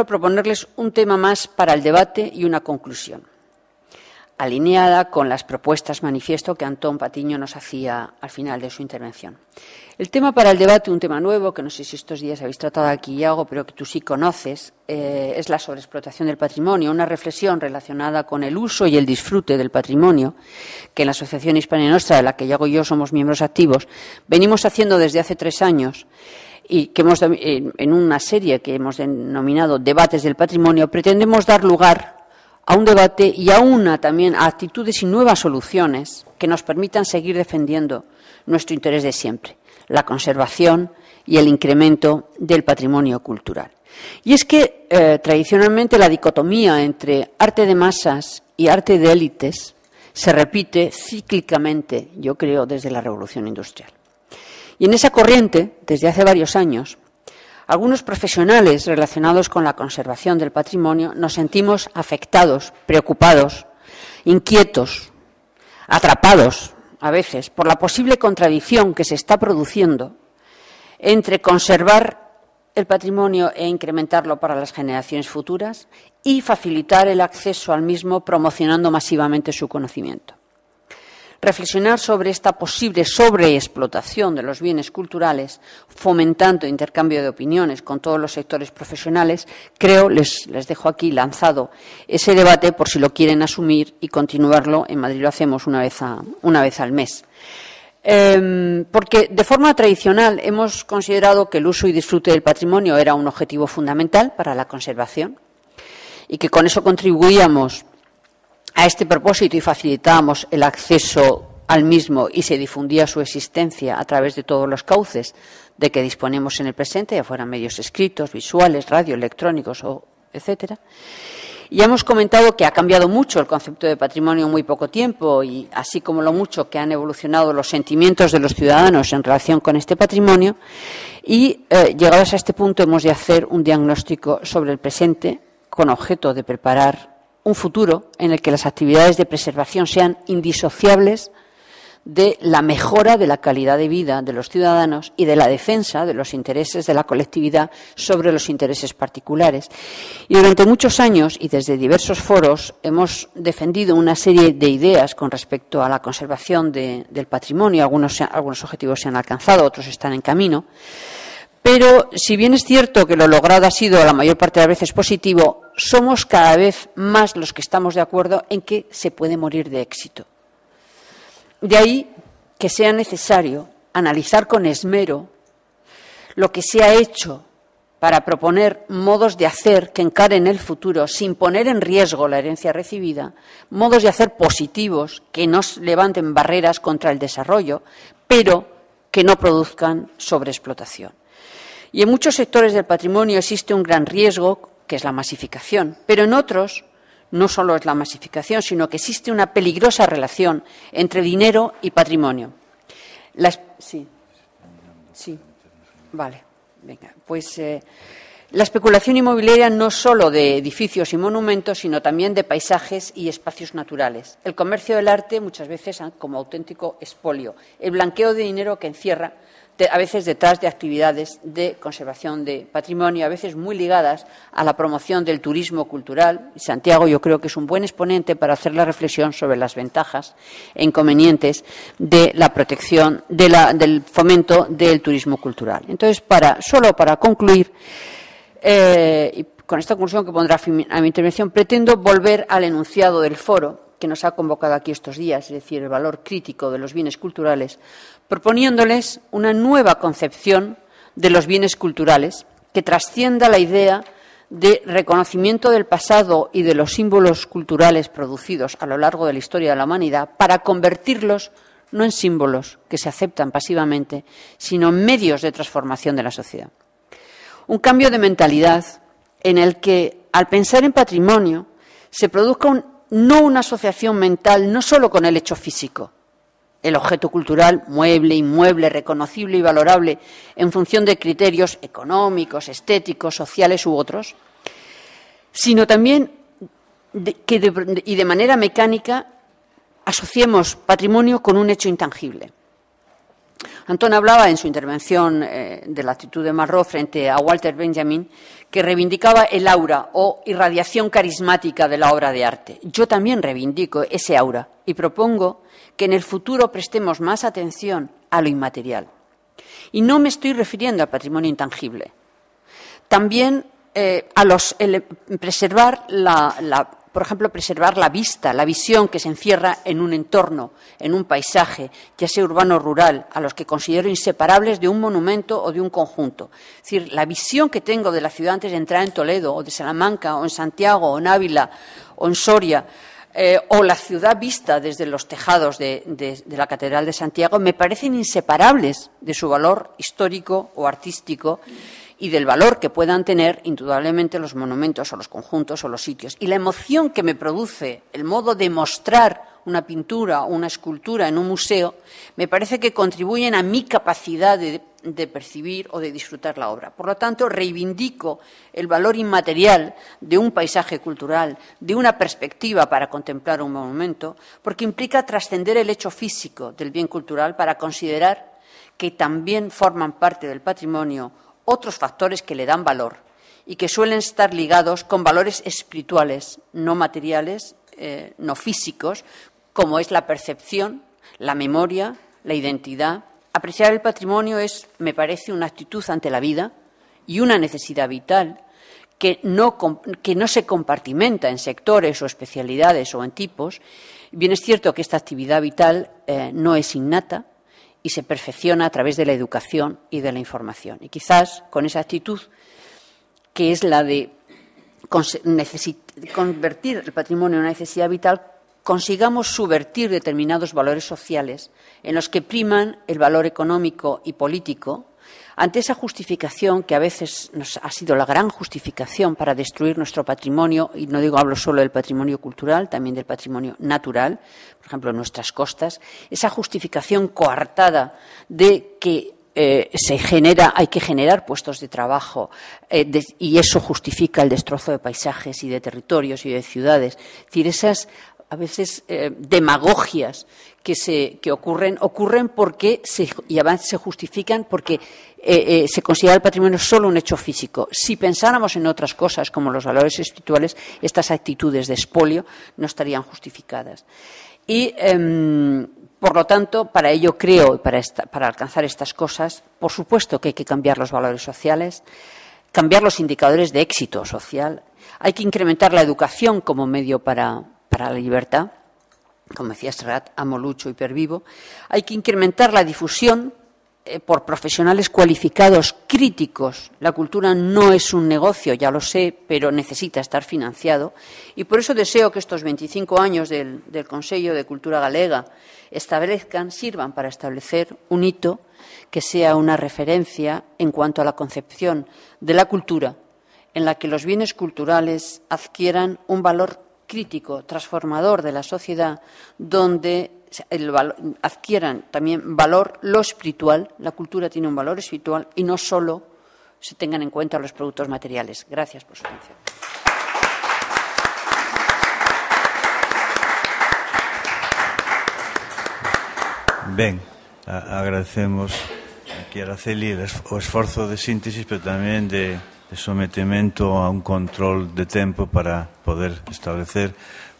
proponerles un tema más para el debate y una conclusión, alineada con las propuestas manifiesto que Antón Patiño nos hacía al final de su intervención. El tema para el debate, un tema nuevo, que no sé si estos días habéis tratado aquí, Iago, pero que tú sí conoces, es la sobreexplotación del patrimonio, una reflexión relacionada con el uso y el disfrute del patrimonio, que en la Asociación Hispania Nostra, de la que Iago y yo somos miembros activos, venimos haciendo desde hace 3 años, y que hemos, en una serie que hemos denominado Debates del Patrimonio, pretendemos dar lugar a un debate y también a actitudes y nuevas soluciones que nos permitan seguir defendiendo nuestro interés de siempre, la conservación y el incremento del patrimonio cultural. Y es que tradicionalmente la dicotomía entre arte de masas y arte de élites se repite cíclicamente, yo creo, desde la Revolución Industrial. Y en esa corriente, desde hace varios años, algunos profesionales relacionados con la conservación del patrimonio nos sentimos afectados, preocupados, inquietos, atrapados a veces por la posible contradicción que se está produciendo entre conservar el patrimonio e incrementarlo para las generaciones futuras y facilitar el acceso al mismo promocionando masivamente su conocimiento. Reflexionar sobre esta posible sobreexplotación de los bienes culturales, fomentando intercambio de opiniones con todos los sectores profesionales, creo, les dejo aquí lanzado ese debate por si lo quieren asumir y continuarlo. En Madrid lo hacemos una vez al mes. Porque de forma tradicional hemos considerado que el uso y disfrute del patrimonio era un objetivo fundamental para la conservación y que con eso contribuíamos a este propósito y facilitábamos el acceso al mismo y se difundía su existencia a través de todos los cauces de que disponemos en el presente, ya fueran medios escritos, visuales, radio, electrónicos, etcétera. Y hemos comentado que ha cambiado mucho el concepto de patrimonio en muy poco tiempo y así como lo mucho que han evolucionado los sentimientos de los ciudadanos en relación con este patrimonio y llegados a este punto hemos de hacer un diagnóstico sobre el presente con objeto de preparar un futuro en el que las actividades de preservación sean indisociables de la mejora de la calidad de vida de los ciudadanos y de la defensa de los intereses de la colectividad sobre los intereses particulares. Y durante muchos años y desde diversos foros hemos defendido una serie de ideas con respecto a la conservación del patrimonio. Algunos objetivos se han alcanzado, otros están en camino. Pero, si bien es cierto que lo logrado ha sido la mayor parte de las veces positivo, somos cada vez más los que estamos de acuerdo en que se puede morir de éxito. De ahí que sea necesario analizar con esmero lo que se ha hecho para proponer modos de hacer que encaren el futuro sin poner en riesgo la herencia recibida, modos de hacer positivos que no levanten barreras contra el desarrollo, pero que no produzcan sobreexplotación. Y en muchos sectores del patrimonio existe un gran riesgo, que es la masificación, pero en otros no solo es la masificación, sino que existe una peligrosa relación entre dinero y patrimonio. Vale, venga. Pues la especulación inmobiliaria no solo de edificios y monumentos, sino también de paisajes y espacios naturales. El comercio del arte muchas veces como auténtico expolio. El blanqueo de dinero que encierra a veces detrás de actividades de conservación de patrimonio, a veces muy ligadas a la promoción del turismo cultural. Y Santiago yo creo que es un buen exponente para hacer la reflexión sobre las ventajas e inconvenientes de la protección, del fomento del turismo cultural. Entonces, solo para concluir, y con esta conclusión que pondrá fin a mi intervención, pretendo volver al enunciado del foro que nos ha convocado aquí estos días, es decir, el valor crítico de los bienes culturales, proponiéndoles una nueva concepción de los bienes culturales que trascienda la idea de reconocimiento del pasado y de los símbolos culturales producidos a lo largo de la historia de la humanidad para convertirlos no en símbolos que se aceptan pasivamente, sino en medios de transformación de la sociedad. Un cambio de mentalidad en el que, al pensar en patrimonio, se produzca no una asociación mental no solo con el hecho físico, el objeto cultural mueble, inmueble, reconocible y valorable en función de criterios económicos, estéticos, sociales u otros, sino también y de manera mecánica asociemos patrimonio con un hecho intangible. Antón hablaba en su intervención de la actitud de Marró frente a Walter Benjamin, que reivindicaba el aura o irradiación carismática de la obra de arte. Yo también reivindico ese aura y propongo que en el futuro prestemos más atención a lo inmaterial. Y no me estoy refiriendo al patrimonio intangible. También preservar por ejemplo, preservar la vista, la visión que se encierra en un entorno, en un paisaje, ya sea urbano o rural, a los que considero inseparables de un monumento o de un conjunto. Es decir, la visión que tengo de la ciudad antes de entrar en Toledo, o de Salamanca, o en Santiago, o en Ávila, o en Soria, o la ciudad vista desde los tejados de la Catedral de Santiago, me parecen inseparables de su valor histórico o artístico y del valor que puedan tener indudablemente los monumentos o los conjuntos o los sitios. Y la emoción que me produce el modo de mostrar una pintura o una escultura en un museo me parece que contribuyen a mi capacidad de percibir o de disfrutar la obra. Por lo tanto, reivindico el valor inmaterial de un paisaje cultural, de una perspectiva para contemplar un monumento, porque implica trascender el hecho físico del bien cultural para considerar que también forman parte del patrimonio otros factores que le dan valor y que suelen estar ligados con valores espirituales, no materiales, no físicos, como es la percepción, la memoria, la identidad. Apreciar el patrimonio me parece, una actitud ante la vida y una necesidad vital que no se compartimenta en sectores o especialidades o en tipos. Bien es cierto que esta actividad vital no es innata, y se perfecciona a través de la educación y de la información. Y quizás con esa actitud, que es la de convertir el patrimonio en una necesidad vital, consigamos subvertir determinados valores sociales en los que priman el valor económico y político, ante esa justificación que a veces nos ha sido la gran justificación para destruir nuestro patrimonio, y no hablo solo del patrimonio cultural, también del patrimonio natural, por ejemplo, en nuestras costas, esa justificación coartada de que hay que generar puestos de trabajo y eso justifica el destrozo de paisajes y de territorios y de ciudades. Es decir, esas a veces demagogias que ocurren porque y además se justifican porque se considera el patrimonio solo un hecho físico. Si pensáramos en otras cosas como los valores espirituales, estas actitudes de expolio no estarían justificadas. Y por lo tanto, para ello creo, para alcanzar estas cosas, por supuesto que hay que cambiar los valores sociales, cambiar los indicadores de éxito social, hay que incrementar la educación como medio para la libertad, como decía Serrat, amo, lucho, hipervivo, hay que incrementar la difusión por profesionales cualificados, críticos. La cultura no es un negocio, ya lo sé, pero necesita estar financiado. Y por eso deseo que estos 25 años del Consello de Cultura Galega sirvan para establecer un hito que sea una referencia en cuanto a la concepción de la cultura, en la que los bienes culturales adquieran un valor crítico, transformador de la sociedad, donde adquieran también valor lo espiritual. La cultura tiene un valor espiritual y no solo se tengan en cuenta los productos materiales. Gracias por su atención. Ben, agradecemos aquí a Araceli o esforzo de síntesis, pero tamén de sometemento a un control de tempo para poder establecer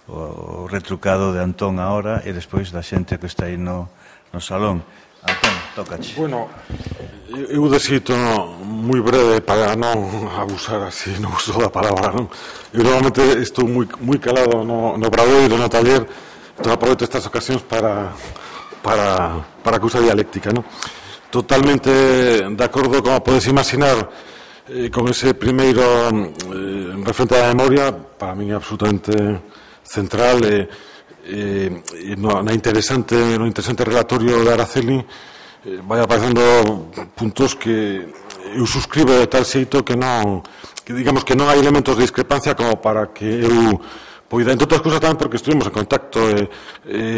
o retrucado de Antón ahora e despois da xente que está aí no salón. Antón, tócache. Bueno, eu desito moi breve para non abusar así no uso da palabra, non? Eu normalmente estou moi calado no bradoiro, no taller, entón aproveito estas ocasións para que usa dialéctica, non? Totalmente de acordo, como podes imaginar, con ese primeiro referente da memoria, para mí absolutamente central, no interesante relatorio de Araceli vai aparecendo puntos que eu suscribo de tal xeito que digamos que non hai elementos de discrepancia como para que eu poida, entre outras cousas tamén porque estuvimos en contacto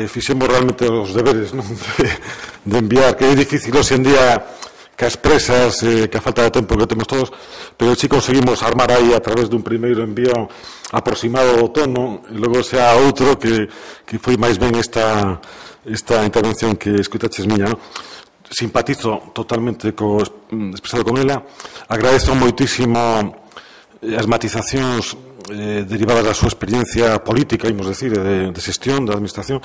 fixemos realmente os deberes, non? de enviar, que é difícil hoxe en día que as presas, que a falta de tempo que temos todos, pero si conseguimos armar aí a través dun primeiro envío aproximado do tono, e logo xa outro que foi máis ben esta intervención que escutaches miña, non? Simpatizo totalmente expresado con ela, agradezo moitísimo as matizacións derivadas da súa experiencia política, imos decir, de xestión, da administración,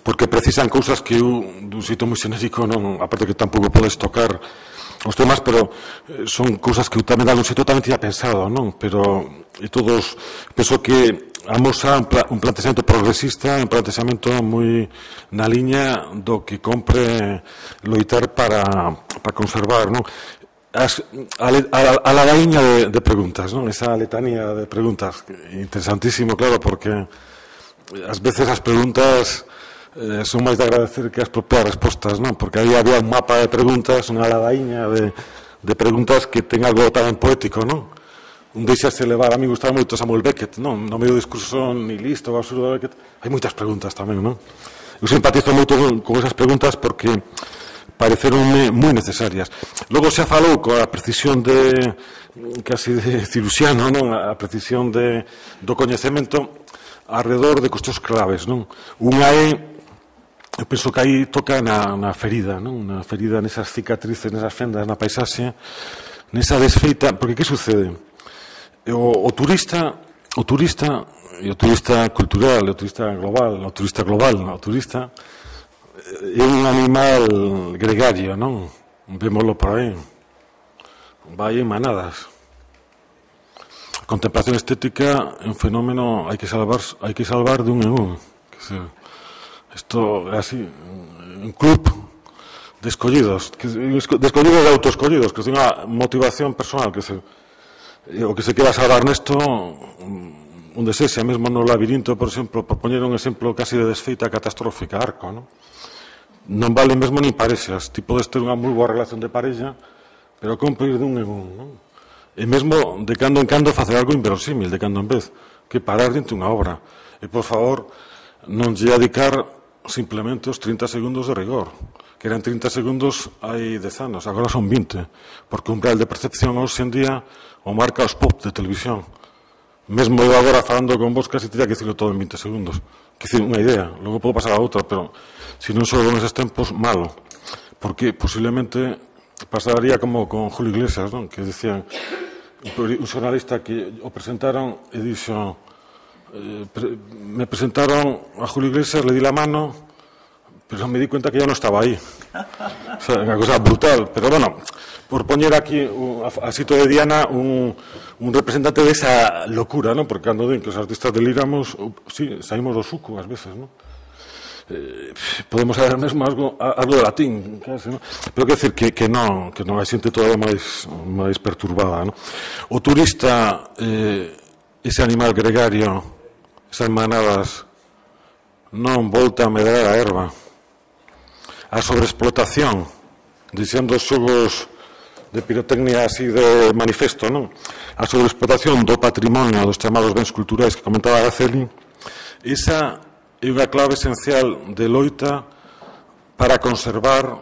porque precisan cousas que eu, dun xeito moi xenérico, non, aparte que tampouco podes tocar os temas, pero son cousas que eu tamén dado un xeito tamén tinha pensado, non? Pero todos, penso que amosa un plantexamento progresista, un plantexamento moi na liña do que compre loitar para conservar, non? A la ladaña de preguntas, non? Esa letanía de preguntas, interesantísimo, claro, porque ás veces as preguntas son máis de agradecer que as propias respostas, non? Porque aí había un mapa de preguntas, unha ladaña de preguntas que ten algo tamén poético, non? Un deixarse levar, a mí gustaba moito Samuel Beckett, non? No medio do discurso nihilista ou absurdo de Beckett, hai moitas preguntas tamén, non? Eu simpatizo moito con esas preguntas porque pareceronme moi necesarias. Logo xa falou coa precisión casi de ciruxiano, non? A precisión do coñecemento alrededor de cuestións claves, non? Unha eu penso que aí toca na ferida, non? Na ferida, nesas cicatrices, nesas fendas, na paisaxe, nesa desfeita, porque que sucede? O turista cultural, o turista global, é un animal gregario, non? Vémoslo por aí. Vai en manadas. A contemplación estética é un fenómeno hai que salvar de un en un. Isto é así, un club de escollidos, de autoescollidos, que ten unha motivación personal, o que se queda salvar nesto, onde sexa, mesmo no labirinto, por exemplo, por poñer un exemplo casi de desfeita catastrófica, Arco, non? Non vale mesmo nin parexas, ti podes ter unha moi boa relación de parella, pero compre ir dun en un, non? E mesmo de cando en cando facer algo inverosímil, de cando en vez, que parar dentro unha obra. E, por favor, non lle dedicar simplemente os 30 segundos de rigor. que eran 30 segundos hai 10 anos, agora son 20, porque un umbral de percepción hoxe en día o marca os pop de televisión. Mesmo eu agora falando con vos casi teria que dicirlo todo en 20 segundos. Que dicir unha idea, logo podo pasar a outra, pero se non sou neses tempos, malo. Porque posiblemente pasaría como con Julio Iglesias, non? Que decían, un xornalista que o presentaron e dixo, me presentaron a Julio Iglesias, le di la mano, pero me di cuenta que ya no estaba ahí. O sea, unha cosa brutal. Pero bueno, por poñer aquí a sitio de Diana un representante de esa locura, ¿no? Porque cando den que os artistas deliramos, sí, saímos do suco ás veces, ¿no? Podemos saber mesmo algo de latín, casi, ¿no? Pero quero decir que non hai xente todavía máis perturbada, ¿no? O turista, ese animal gregario, esas manadas, non volta a medrar a erva. A sobreexplotación, dixendo os xogos de pirotecnia así de manifesto, non? A sobreexplotación do patrimonio dos chamados bens culturais que comentaba Araceli, esa é unha clave esencial de loita para conservar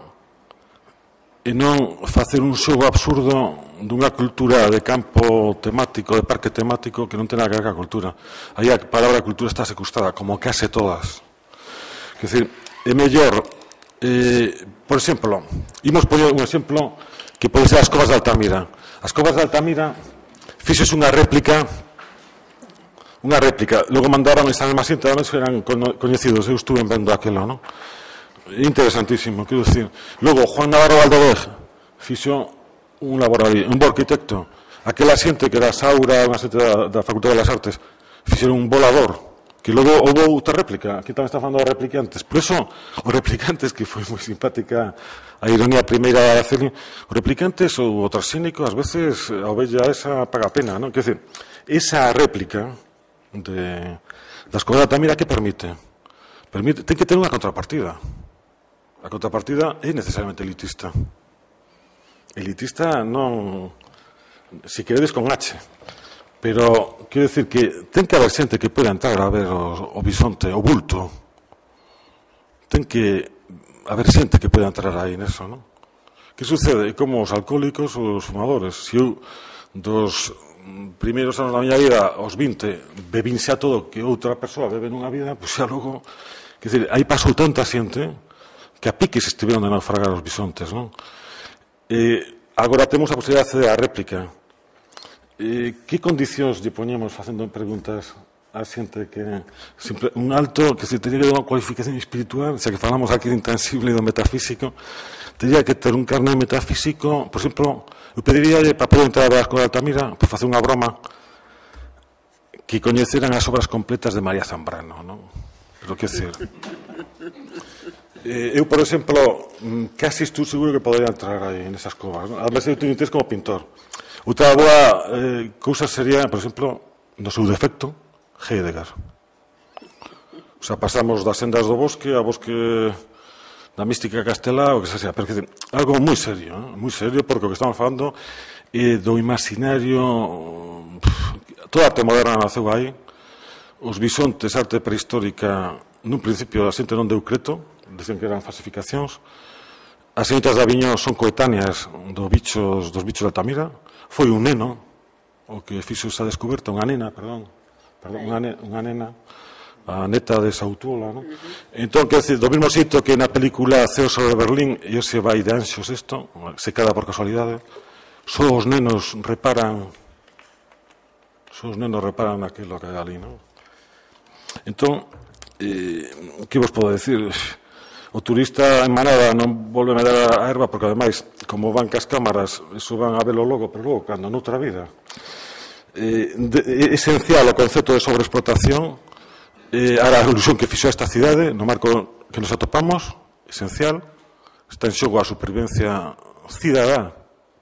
e non facer un xogo absurdo dunha cultura de campo temático, de parque temático que non ten nada que ver ca cultura. Aí a palabra cultura está secustrada, como case todas. Quer dizer, é mellor, por exemplo, imos poñer un exemplo que pode ser as Covas de Altamira. As Covas de Altamira fixes unha réplica, logo mandaron esa mesma xente, además eran coñecidos, eu estuve vendo aquilo, non? Interesantísimo, quero dicir. Logo, Juan Navarro Valdovez fixo un laborario, un bo arquitecto. Aquela xente que era Saura, unha xente da Facultade das Artes, fixeron un volador, que logo houve outra réplica. Aquí tamén está falando de replicantes. Por eso, os replicantes, que foi moi simpática a ironía primeira de Araceli, os replicantes ou o transxénico, ás veces a ovella esa paga pena, non? Quer dizer, esa réplica das Covas de Altamira que permite? Ten que ter unha contrapartida. A contrapartida é necesariamente elitista. Elitista non, se queredes con H, pero quero dicir que ten que haber xente que poida entrar a ver o bisonte, o bulto. Ten que haber xente que poida entrar aí neso, non? Que sucede? Como os alcohólicos ou os fumadores. Se eu dos primeiros anos da miña vida, aos 20, bebín xa todo que outra persoa bebe nunha vida, pois xa logo, quer dizer, aí pasou tanta xente que a piques estiveron de naufragar os bisontes, non? Agora temos a posibilidade de acceder á réplica. Que condicións lle poñemos facendo preguntas a xente que un alto que se teria que dar unha cualificación espiritual, xa que falamos aquí de intangible e do metafísico, teria que ter un carné metafísico. Por exemplo, eu pediría para poder entrar a ver as Covas de Altamira, por facer unha broma, que coñeceran as obras completas de María Zambrano, non? Pero que ser, eu, por exemplo, casi estou seguro que podería entrar aí nesas covas, non? Además, eu teño interés como pintor. Outra boa cousa sería, por exemplo, no seu defecto, Heidegger. O sea, pasamos das sendas do bosque a bosque da mística castelá, o que sea, pero que algo moi serio, porque o que estamos falando é do imaginario. Toda a arte moderna naceu aí. Os bisontes, arte prehistórica, nun principio a xente non deu creto, dicen que eran falsificacións. As señoritas de Aviñón son coetáneas dos bichos de Altamira. Foi un neno o que fixo esa descoberta, unha nena, unha nena, a neta de Sautuola, non? Entón, quer dizer, do mesmo xeito que na película Ceo sobre Berlín, e se vai de anxos isto, se cada por casualidade, só os nenos reparan naquilo que hai ali, non? Entón, que vos podo decir? O turista en manada non volve a medrar a erva, porque ademais, como van cas cámaras, eso van a velo logo, pero logo, cando noutra vida. É esencial o concepto de sobreexplotación, a ilusión que fixo esta cidade, no marco que nos atopamos, esencial, está en xogo a supervivencia cidadá,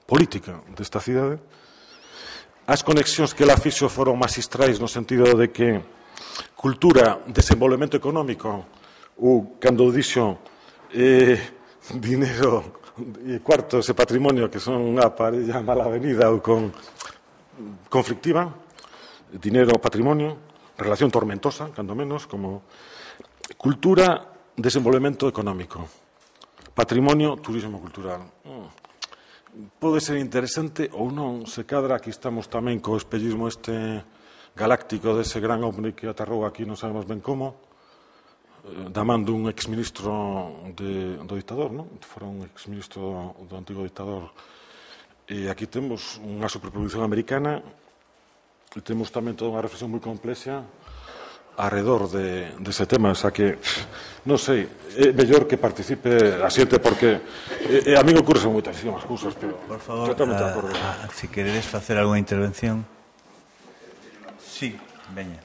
política desta cidade. As conexións que ela fixo foron magistrais no sentido de que cultura, desenvolvemento económico, ou cando dixo dinero e cuartos e patrimonio, que son unha parella mal avenida ou conflictiva, dinero, patrimonio, relación tormentosa, cando menos, como cultura, desenvolvemento económico. patrimonio, turismo cultural. Pode ser interesante ou non, se cadra, aquí estamos tamén co espellismo este galáctico dese gran hombre que aterrou aquí, non sabemos ben como, da man dun exministro do dictador, non? Fora un exministro do antigo dictador. E aquí temos unha superproducción americana e temos tamén toda unha reflexión moi complexa alrededor dese tema, o sea que, non sei, é mellor que participe a xente porque a mí me ocurren moitísimas cousas, pero por favor, se queredes facer algunha intervención. Sí, veña.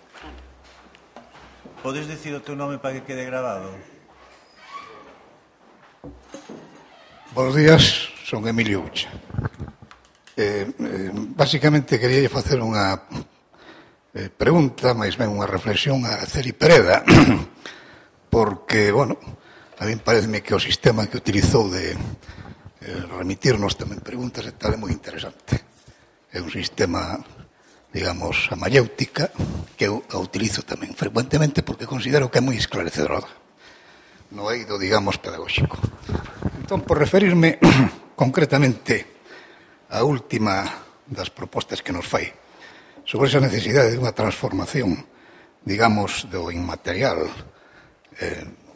Podes dicir o teu nome para que quede grabado? Buenos días, son Emilio Ucha. Básicamente quería facer unha pregunta, máis ben unha reflexión a Celi Pereda, porque, bueno, a mí pareceme que o sistema que utilizou de remitirnos tamén preguntas e tal é moi interesante. É un sistema, digamos, a mayéutica, que eu a utilizo tamén frecuentemente porque considero que é moi esclarecedora no eido, digamos, pedagóxico. Entón, por referirme concretamente á última das propostas que nos fai sobre esa necesidade de unha transformación, digamos, do inmaterial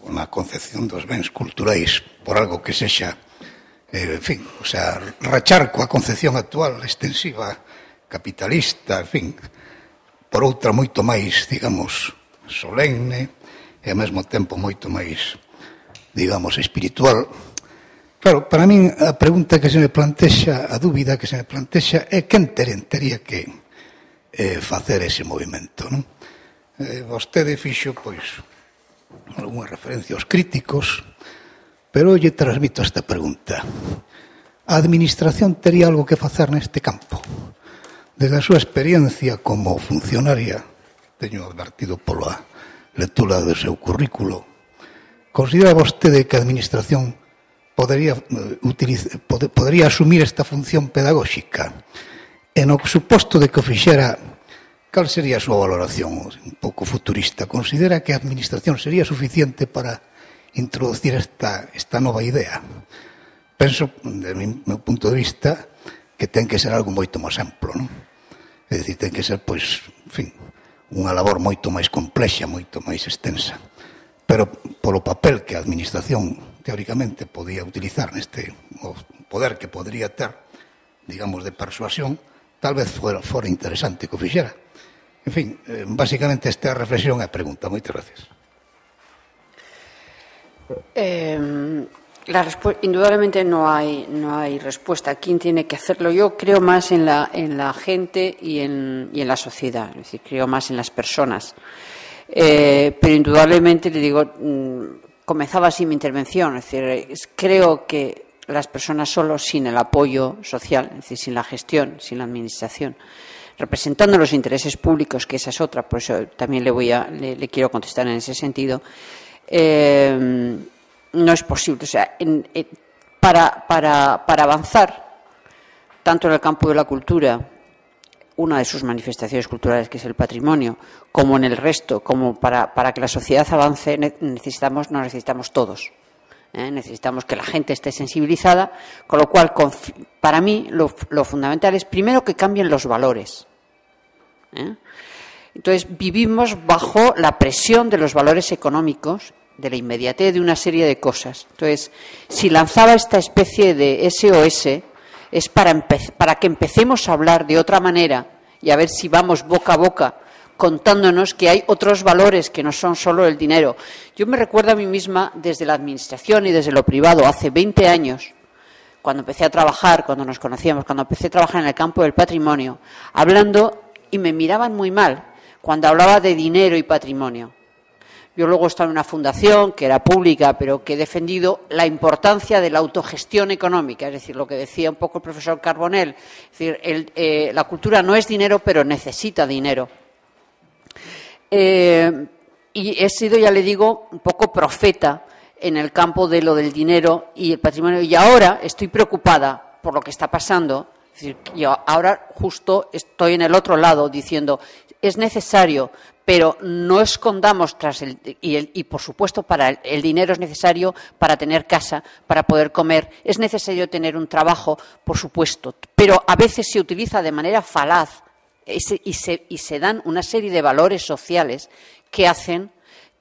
na concepción dos bens culturais por algo que sexa, en fin, o sea, rachar coa concepción actual extensiva, capitalista, en fin, por outra moito máis, digamos, solemne e ao mesmo tempo moito máis, digamos, espiritual. Claro, para min a pregunta que se me plantexa, a dúbida que se me plantexa é quen tería que facer ese movimento, non? Vostede fixo, pois, algunha referencia aos críticos, pero lle transmito esta pregunta. A administración tería algo que facer neste campo? Desde a súa experiencia como funcionaria, teño advertido pola lectura do seu currículo, considera vostede que a administración podería asumir esta función pedagóxica? E no suposto de que o fixera, cal sería a súa valoración? Un pouco futurista. Considera que a administración sería suficiente para introducir esta nova idea? Penso, desde o meu punto de vista, que ten que ser algo moito máis amplo, non? É dicir, ten que ser, pois, en fin, unha labor moito máis complexa, moito máis extensa. Pero polo papel que a administración, teóricamente, podía utilizar neste, o poder que podría ter, digamos, de persuasión, tal vez fora interesante que o fixera. En fin, básicamente esta reflexión é a pregunta. Moitas gracias. Indudablemente no hay respuesta. ¿Quién tiene que hacerlo? Yo creo más en la gente y en la sociedad. Es decir, creo más en las personas. Pero indudablemente, le digo, comenzaba así mi intervención. Es decir, creo que las personas solo sin el apoyo social, es decir, sin la gestión, sin la administración, representando los intereses públicos, que esa es otra, por eso también le quiero contestar en ese sentido, no es posible. O sea, para avanzar, tanto en el campo de la cultura, una de sus manifestaciones culturales, que es el patrimonio, como en el resto, como para que la sociedad avance, nos necesitamos todos. Necesitamos que la gente esté sensibilizada, con lo cual, para mí, lo fundamental es primero que cambien los valores. Entonces, vivimos bajo la presión de los valores económicos, de la inmediatez de una serie de cosas. Entonces, si lanzaba esta especie de SOS, es para que empecemos a hablar de otra manera y a ver si vamos boca a boca contándonos que hay otros valores que no son solo el dinero. Yo me recuerdo a mí misma desde la administración y desde lo privado, hace 20 años, cuando empecé a trabajar, cuando nos conocíamos, cuando empecé a trabajar en el campo del patrimonio, hablando, y me miraban muy mal cuando hablaba de dinero y patrimonio. Yo luego estaba en una fundación que era pública, pero que he defendido la importancia de la autogestión económica, es decir, lo que decía un poco el profesor Carbonell. Es decir, la cultura no es dinero, pero necesita dinero. Y he sido, ya le digo, un poco profeta en el campo de lo del dinero y el patrimonio. Y ahora estoy preocupada por lo que está pasando. Es decir, yo ahora justo estoy en el otro lado diciendo es necesario pero no escondamos y por supuesto el dinero es necesario para tener casa, para poder comer, es necesario tener un trabajo, por supuesto, pero a veces se utiliza de manera falaz y se dan una serie de valores sociales que hacen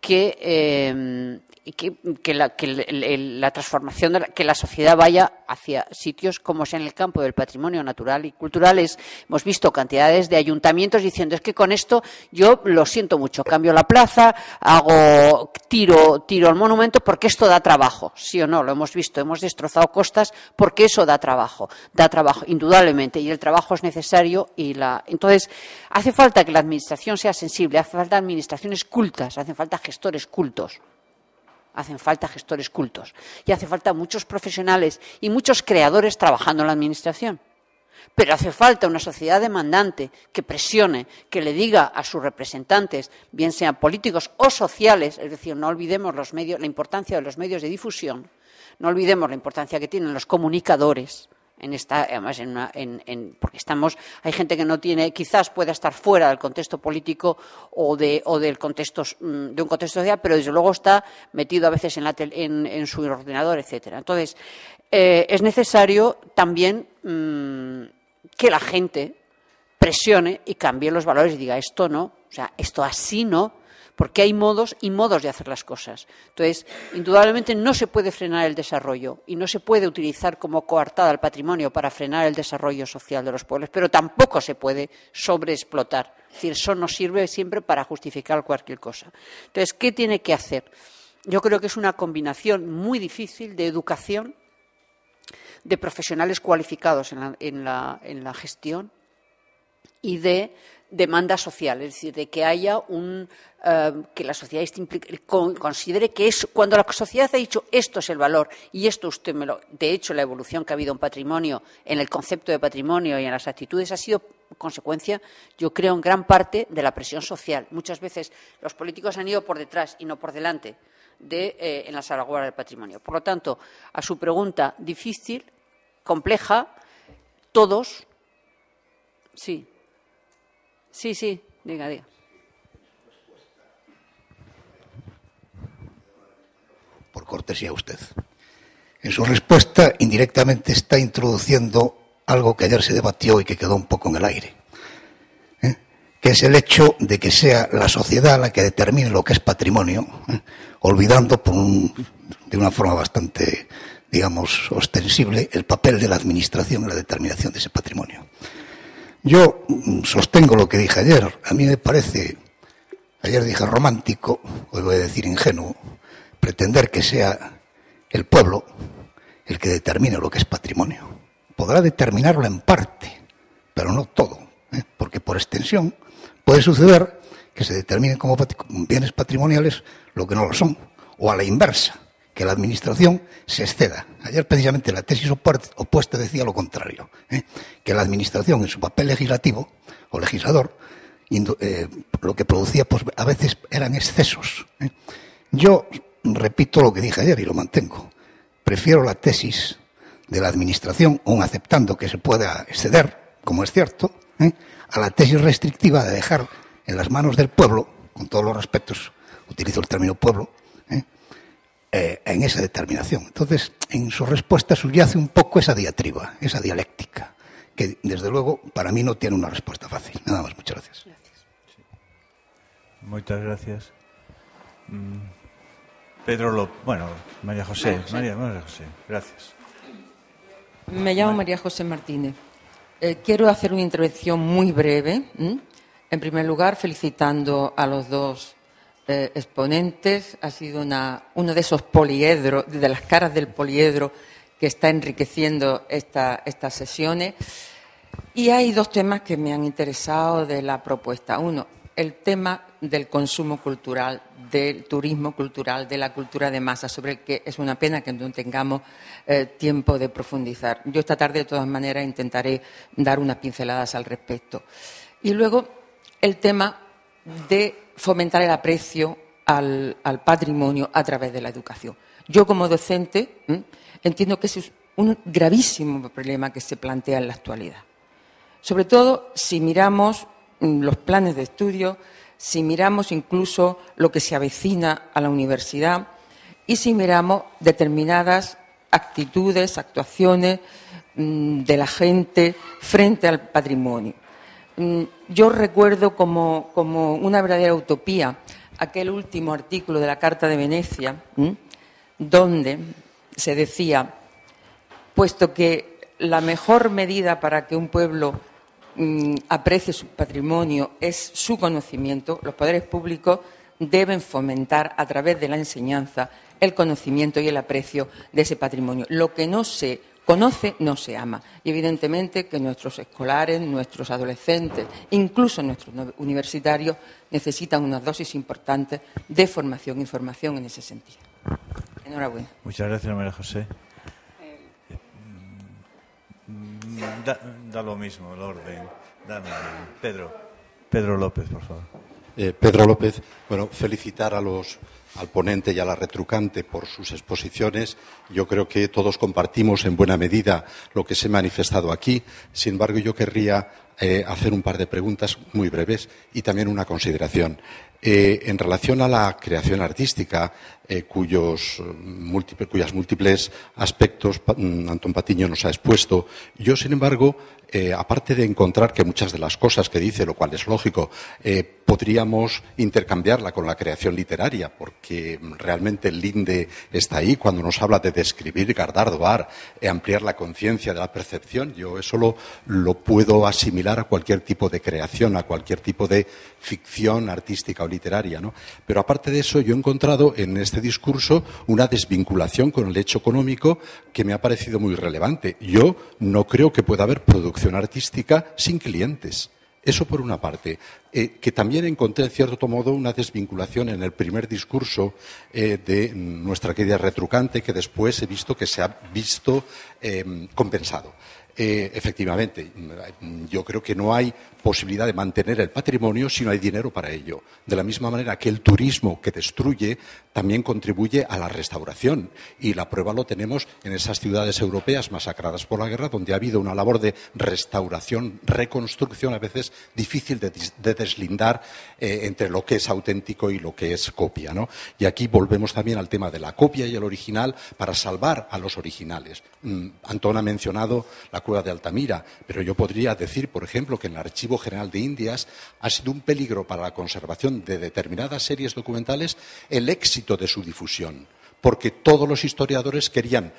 que la transformación, que la sociedad vaya hacia sitios como es en el campo del patrimonio natural y cultural. Hemos visto cantidades de ayuntamientos diciendo, es que con esto yo lo siento mucho, cambio la plaza, tiro el monumento porque esto da trabajo. Sí o no, lo hemos visto, hemos destrozado costas porque eso da trabajo, indudablemente, y el trabajo es necesario. Entonces, hace falta que la administración sea sensible, hace falta administraciones cultas, hacen falta gestores cultos. Hacen falta gestores cultos y hace falta muchos profesionales y muchos creadores trabajando en la administración. Pero hace falta una sociedad demandante que presione, que le diga a sus representantes, bien sean políticos o sociales, es decir, no olvidemos la importancia de los medios de difusión, no olvidemos la importancia que tienen los comunicadores. Porque hay gente que no tiene, quizás pueda estar fuera del contexto político o del contexto de un contexto social, pero desde luego está metido a veces en su ordenador, etcétera. Entonces, es necesario también que la gente presione y cambie los valores y diga esto no, o sea, esto así no. Porque hay modos y modos de hacer las cosas. Entonces, indudablemente no se puede frenar el desarrollo y no se puede utilizar como coartada el patrimonio para frenar el desarrollo social de los pueblos, pero tampoco se puede sobreexplotar. Es decir, eso nos sirve siempre para justificar cualquier cosa. Entonces, ¿qué tiene que hacer? Yo creo que es una combinación muy difícil de educación, de profesionales cualificados en la gestión y de demanda social, es decir, de que haya que la sociedad considere que cuando la sociedad ha dicho esto es el valor y esto de hecho la evolución que ha habido en patrimonio, en el concepto de patrimonio y en las actitudes ha sido consecuencia, yo creo, en gran parte de la presión social. Muchas veces los políticos han ido por detrás y no por delante en la salvaguarda del patrimonio. Por lo tanto, a su pregunta difícil, compleja, todos, sí. Sí, diga. Por cortesía a usted. En su respuesta, indirectamente está introduciendo algo que ayer se debatió y que quedó un poco en el aire, que es el hecho de que sea la sociedad la que determine lo que es patrimonio, olvidando de una forma bastante, digamos, ostensible el papel de la administración en la determinación de ese patrimonio. Yo sostengo lo que dije ayer. A mí me parece, ayer dije romántico, hoy voy a decir ingenuo, pretender que sea el pueblo el que determine lo que es patrimonio. Podrá determinarlo en parte, pero no todo, porque por extensión puede suceder que se determinen como bienes patrimoniales lo que no lo son, o a la inversa, que la administración se exceda. Ayer precisamente la tesis opuesta decía lo contrario, que la administración en su papel legislativo o legislador lo que producía pues, a veces eran excesos. Yo repito lo que dije ayer y lo mantengo. Prefiero la tesis de la administración, aun aceptando que se pueda exceder, como es cierto, a la tesis restrictiva de dejar en las manos del pueblo, con todos los respetos, utilizo el término pueblo, en esa determinación. Entonces, en su respuesta subyace un poco esa diatriba, esa dialéctica, que desde luego para mí no tiene una respuesta fácil. Nada más, muchas gracias. Muchas gracias. Pedro López, María José, María José, gracias. Me llamo María José Martínez. Quiero hacer una intervención muy breve. En primer lugar, felicitando a los dos exponentes. Ha sido uno de esos poliedros, de las caras del poliedro que está enriqueciendo estas sesiones. Y hay dos temas que me han interesado de la propuesta. Uno, el tema del consumo cultural, del turismo cultural, de la cultura de masa, sobre el que es una pena que no tengamos tiempo de profundizar. Yo esta tarde, de todas maneras, intentaré dar unas pinceladas al respecto. Y luego, el tema de fomentar el aprecio al patrimonio a través de la educación. Yo, como docente, entiendo que ese es un gravísimo problema que se plantea en la actualidad. Sobre todo si miramos los planes de estudio si miramos incluso lo que se avecina a la universidad y si miramos determinadas actitudes, actuaciones de la gente frente al patrimonio. Yo recuerdo como una verdadera utopía aquel último artículo de la Carta de Venecia, donde se decía, puesto que la mejor medida para que un pueblo aprecie su patrimonio es su conocimiento, los poderes públicos deben fomentar a través de la enseñanza el conocimiento y el aprecio de ese patrimonio. Lo que no se conoce no se ama. Y evidentemente que nuestros escolares, nuestros adolescentes, incluso nuestros universitarios, necesitan unas dosis importantes de formación y formación en ese sentido. Enhorabuena. Muchas gracias, María José. Da lo mismo el orden. Dame, Pedro López, por favor. Pedro López, bueno, felicitar al ponente y a la retrucante por sus exposiciones. Yo creo que todos compartimos en buena medida lo que se ha manifestado aquí. Sin embargo, yo querría hacer un par de preguntas muy breves y también una consideración. En relación a la creación artística, cuyas múltiples aspectos Antón Patiño nos ha expuesto, yo, sin embargo, aparte de encontrar que muchas de las cosas que dice, lo cual es lógico, podríamos intercambiarla con la creación literaria, porque realmente el linde está ahí cuando nos habla de describir, gardardoar, ampliar la conciencia de la percepción. Yo eso lo puedo asimilar a cualquier tipo de creación, a cualquier tipo de ficción artística o literaria, ¿no? Pero aparte de eso, yo he encontrado en este discurso una desvinculación con el hecho económico que me ha parecido muy relevante. Yo no creo que pueda haber producción artística sin clientes. Eso por una parte. Que también encontré, en cierto modo, una desvinculación en el primer discurso de nuestra querida retrucante, que después he visto que se ha visto compensado. Efectivamente, yo creo que no hay posibilidad de mantener el patrimonio si no hay dinero para ello. De la misma manera que el turismo que destruye también contribuye a la restauración. Y la prueba lo tenemos en esas ciudades europeas masacradas por la guerra, donde ha habido una labor de restauración, reconstrucción, a veces difícil de deslindar entre lo que es auténtico y lo que es copia, ¿no? Y aquí volvemos también al tema de la copia y el original para salvar a los originales. Antón ha mencionado la cueva de Altamira, pero yo podría decir, por ejemplo, que en el Archivo General de Indias ha sido un peligro para la conservación de determinadas series documentales el éxito de su difusión, porque todos los historiadores querían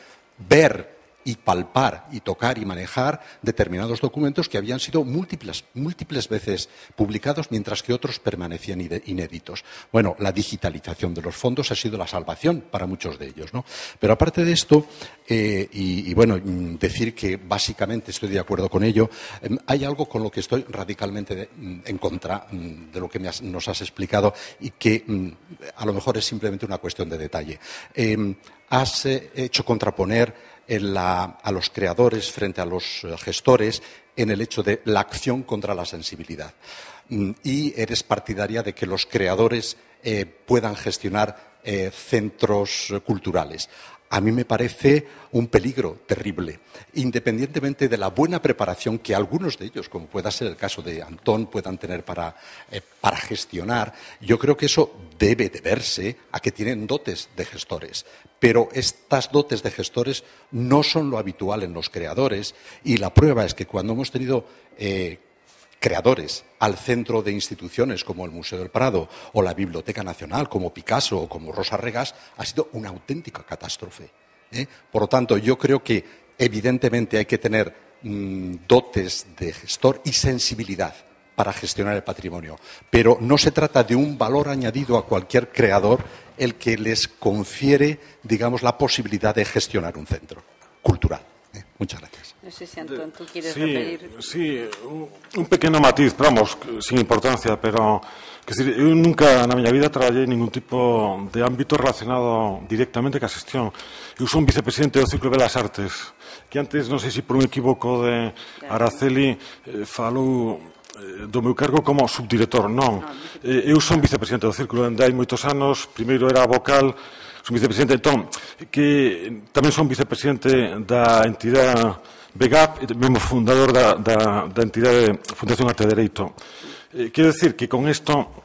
ver y palpar y tocar y manejar determinados documentos que habían sido múltiples veces publicados, mientras que otros permanecían inéditos. Bueno, la digitalización de los fondos ha sido la salvación para muchos de ellos, ¿no? Pero aparte de esto, bueno, decir que básicamente estoy de acuerdo con ello, hay algo con lo que estoy radicalmente en contra de lo que nos has explicado y que a lo mejor es simplemente una cuestión de detalle. Has hecho contraponer a los creadores frente a los gestores en el hecho de la acción contra la sensibilidad. Y eres partidaria de que los creadores puedan gestionar centros culturales. A mí me parece un peligro terrible, independientemente de la buena preparación que algunos de ellos, como pueda ser el caso de Antón, puedan tener para gestionar. Yo creo que eso debe deberse a que tienen dotes de gestores, pero estas dotes de gestores no son lo habitual en los creadores, y la prueba es que cuando hemos tenido creadores al centro de instituciones como el Museo del Prado o la Biblioteca Nacional, como Picasso o como Rosa Regás, ha sido una auténtica catástrofe. Por lo tanto, yo creo que evidentemente hay que tener dotes de gestor y sensibilidad para gestionar el patrimonio, pero no se trata de un valor añadido a cualquier creador el que les confiere, digamos, la posibilidad de gestionar un centro cultural. Muchas gracias. No sé si, Antón, tú quieres referir. Sí, un pequeno matiz, pero vamos, sin importancia, pero eu nunca na miña vida traballei ningún tipo de ámbito relacionado directamente ca xestión. Eu son vicepresidente do Círculo de Belas Artes, que antes, non sei se por un equívoco de Araceli, falou do meu cargo como subdirector. Non, eu son vicepresidente do Círculo dende hai moitos anos, primeiro era vocal, son vicepresidente, entón, que tamén son vicepresidente da entidade BEGAP, mesmo fundador da entidade Fundación Arte e Dereito. Quero decir que con isto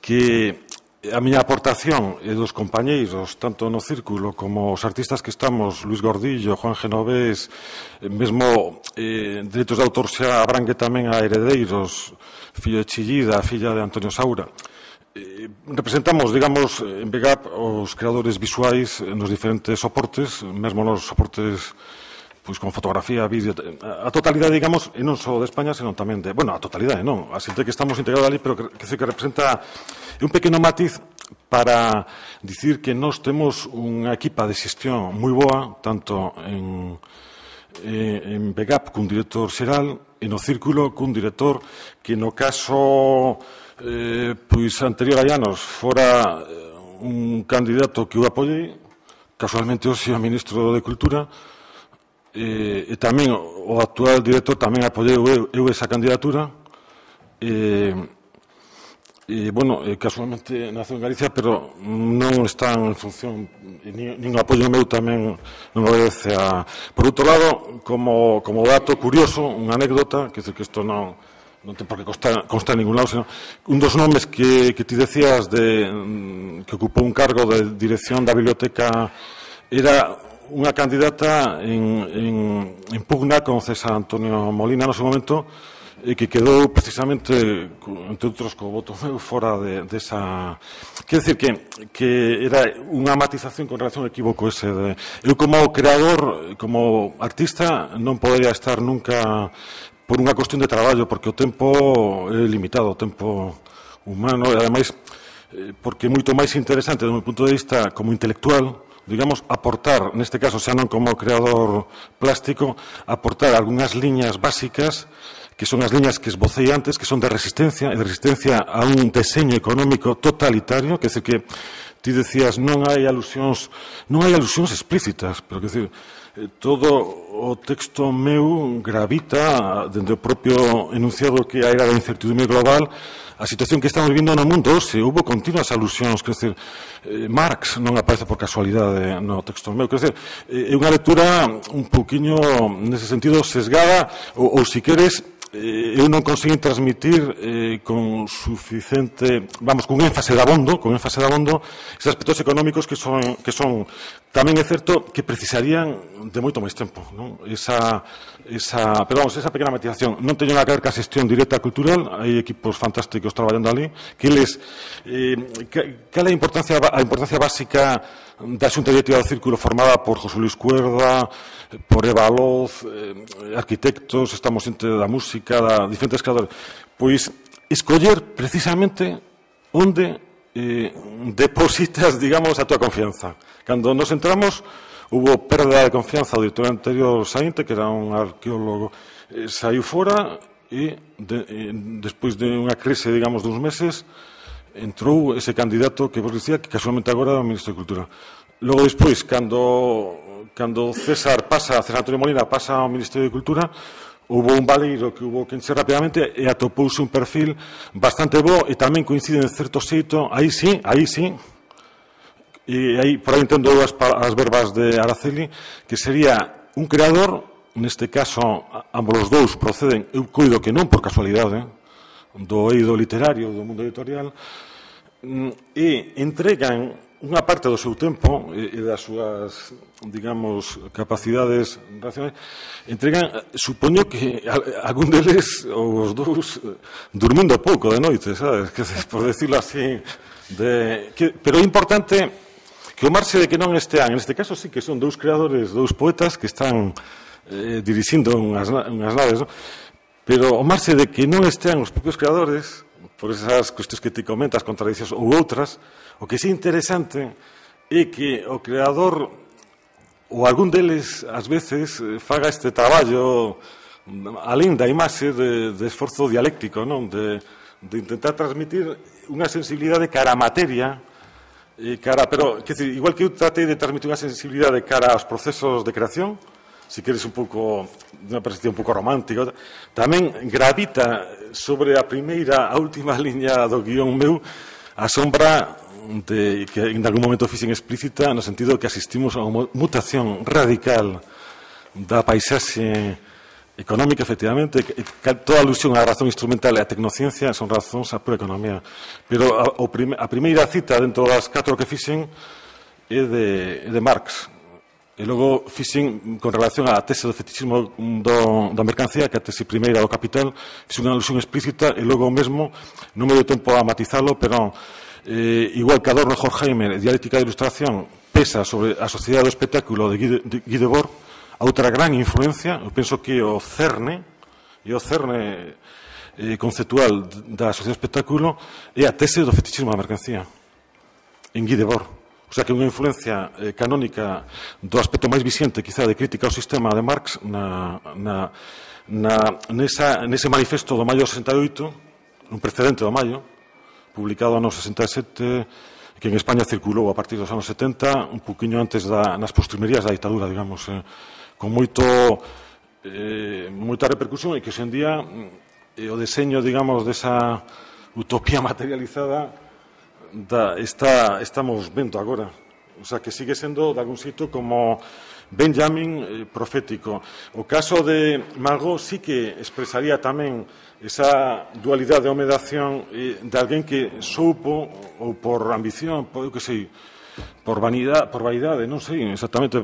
que a miña aportación e dos compañeiros, tanto no círculo como os artistas que estamos, Luis Gordillo, Juan Genovés, mesmo dereitos de autor xa abrangue tamén a Heredeiros, fillo de Chillida, filla de Antonio Saura. Representamos, digamos, en VGAP os creadores visuais nos diferentes soportes, mesmo nos soportes pois con fotografía, vídeo, a totalidade, digamos, e non só de España, senón tamén de, bueno, a totalidade, non, a xente que estamos integrados ali, pero que representa un pequeno matiz para dicir que nós temos unha equipa de xestión moi boa, tanto en VGAP cun director xeral e no círculo cun director que no caso pois anterior a anos fora un candidato que eu apoiei, casualmente hoxe o ministro de Cultura, e tamén o actual director tamén apoiei eu esa candidatura e bueno, casualmente naceu en Galicia, pero non están en función nin o apoio meu tamén non obedece a... Por outro lado, como dato curioso, unha anécdota, que isto non ten por que constar en ningún lado, senón un dos nomes que ti decías que ocupou un cargo de dirección da biblioteca era unha candidata en pugna con César Antonio Molina no seu momento e que quedou precisamente, entre outros, co voto meu fora desa... Quer dizer que era unha matización con relación ao equívoco ese de... Eu como creador, como artista, non podería estar nunca por unha cuestión de traballo, porque o tempo é limitado, o tempo humano, e ademais porque é moito máis interesante, do meu punto de vista, como intelectual, digamos, aportar, neste caso, xa non como creador plástico, aportar algunhas liñas básicas que son as liñas que esbocei antes, que son de resistencia a un deseño económico totalitario, que é que ti decías non hai alusións explícitas, pero que decir, todo o texto meu gravita dende o propio enunciado que a era da incertidumbre global, a situación que estamos vivindo no mundo, houve continuas alusións, que decir, Marx non aparece por casualidade no texto meu, que decir, é unha lectura un pouquiño nese sentido sesgada, ou se queres, eu non consigo transmitir con suficiente, vamos, con énfase de abondo, esos aspectos económicos que son tamén é certo que precisarían de moito máis tempo, non? Pero vamos, esa pequena matización non teño nada que ver ca xestión directa cultural, hai equipos fantásticos traballando ali, que eles cal é a importancia básica da Xunta Directiva do Círculo formada por José Luis Cuerda, por Eva Loz, arquitectos, estamos entre da música, da diferentes creadores, pois escoller precisamente onde depositas, digamos, a tua confianza. Cando nos entramos, hubo perda de confianza do director anterior Saínte, que era un arqueólogo, saiu fora e despois de unha crise, digamos, duns meses, entrou ese candidato que vos dicía que casualmente agora é o ministro de Cultura. Logo despois, cando César Antonio Molina pasa ao Ministerio de Cultura, houve un baleiro que hubo que encher rapidamente e atopouse un perfil bastante bo e tamén coincide en certo xeito, aí sí, e aí por aí entendo as verbas de Araceli, que sería un creador, neste caso ambos os dous proceden, eu coido que non por casualidade, do eido literario, do mundo editorial, e entregan unha parte do seu tempo e das súas, digamos, capacidades racionais, entregan, supoño que algún deles, ou os dous, dormindo pouco de noite, sabes? Por decirlo así, pero é importante que o marxe de que non estean, neste caso sí que son dous creadores, dous poetas que están dirixindo unhas naves, non? Pero o marxe de que non estean os propios creadores, por esas cuestións que te comentas, contradiccións ou outras, o que é interesante é que o creador ou algún deles, ás veces, faga este traballo alén da imaxe de esforzo dialéctico, non? De intentar transmitir unha sensibilidade cara á materia, pero, igual que eu tratei de transmitir unha sensibilidade cara aos procesos de creación, se queres un pouco, unha perspectiva un pouco romántica, tamén gravita sobre a última liña do guión meu a sombra de que en algún momento fixen explícita no sentido que asistimos a unha mutación radical da paisaxe económica, efectivamente, toda alusión á razón instrumental e á tecnociencia son razóns á pura economía. Pero a primeira cita dentro das 4 que fixen é de Marx. E logo fixen, con relación á tese do fetichismo da mercancía, que a tese primeira do Capital, fixen unha alusión explícita e logo mesmo, non me deu tempo a matizalo, pero igual que Adorno e Horkheimer, Dialéctica da Ilustración, pesa sobre a sociedade do espectáculo de Guy Debord. A outra gran influencia, eu penso que o cerne conceptual da sociedade do espectáculo é a tese do fetichismo da mercancía en Guy Debord. O sea, que unha influencia canónica do aspecto máis vixente, quizá, de crítica ao sistema de Marx nese manifesto do maio 68, un precedente do maio, publicado no 67, que en España circulou a partir dos anos 70, un poquinho antes nas postrimerías da ditadura, digamos, con moita repercusión, e que hoxe en día o deseño, digamos, desa utopía materializada estamos vendo agora. O sea, que sigue sendo, de algún sitio, como Benjamin profético. O caso de Mago sí que expresaría tamén esa dualidade de home de acción de alguén que soupo, ou por ambición, por vaidade, non sei exactamente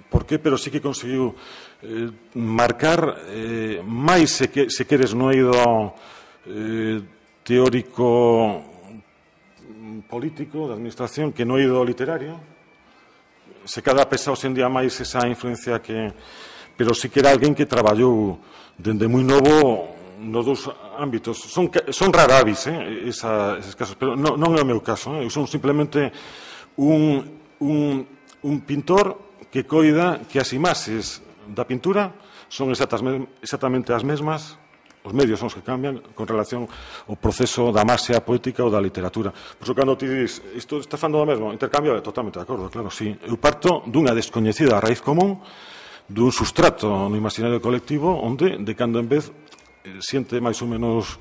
por qué, pero sí que conseguiu marcar máis, se queres, no eido teórico político, de administración, que no eido literario. Se cada pesa hoxe en día máis esa influencia pero sí que era alguén que traballou dende moi novo nos dous ámbitos. Son rara avis, eses casos, pero non é o meu caso. Eu son simplemente un pintor que coida que as imaxes da pintura son exactamente as mesmas, os medios son os que cambian con relación ao proceso da maxia poética ou da literatura. Por iso, cando ti dis, isto está falando do mesmo, intercambio, totalmente de acordo, claro, sí. Eu parto dunha descoñecida raíz común, dun sustrato no imaginario colectivo, onde, de cando en vez, siente máis ou menos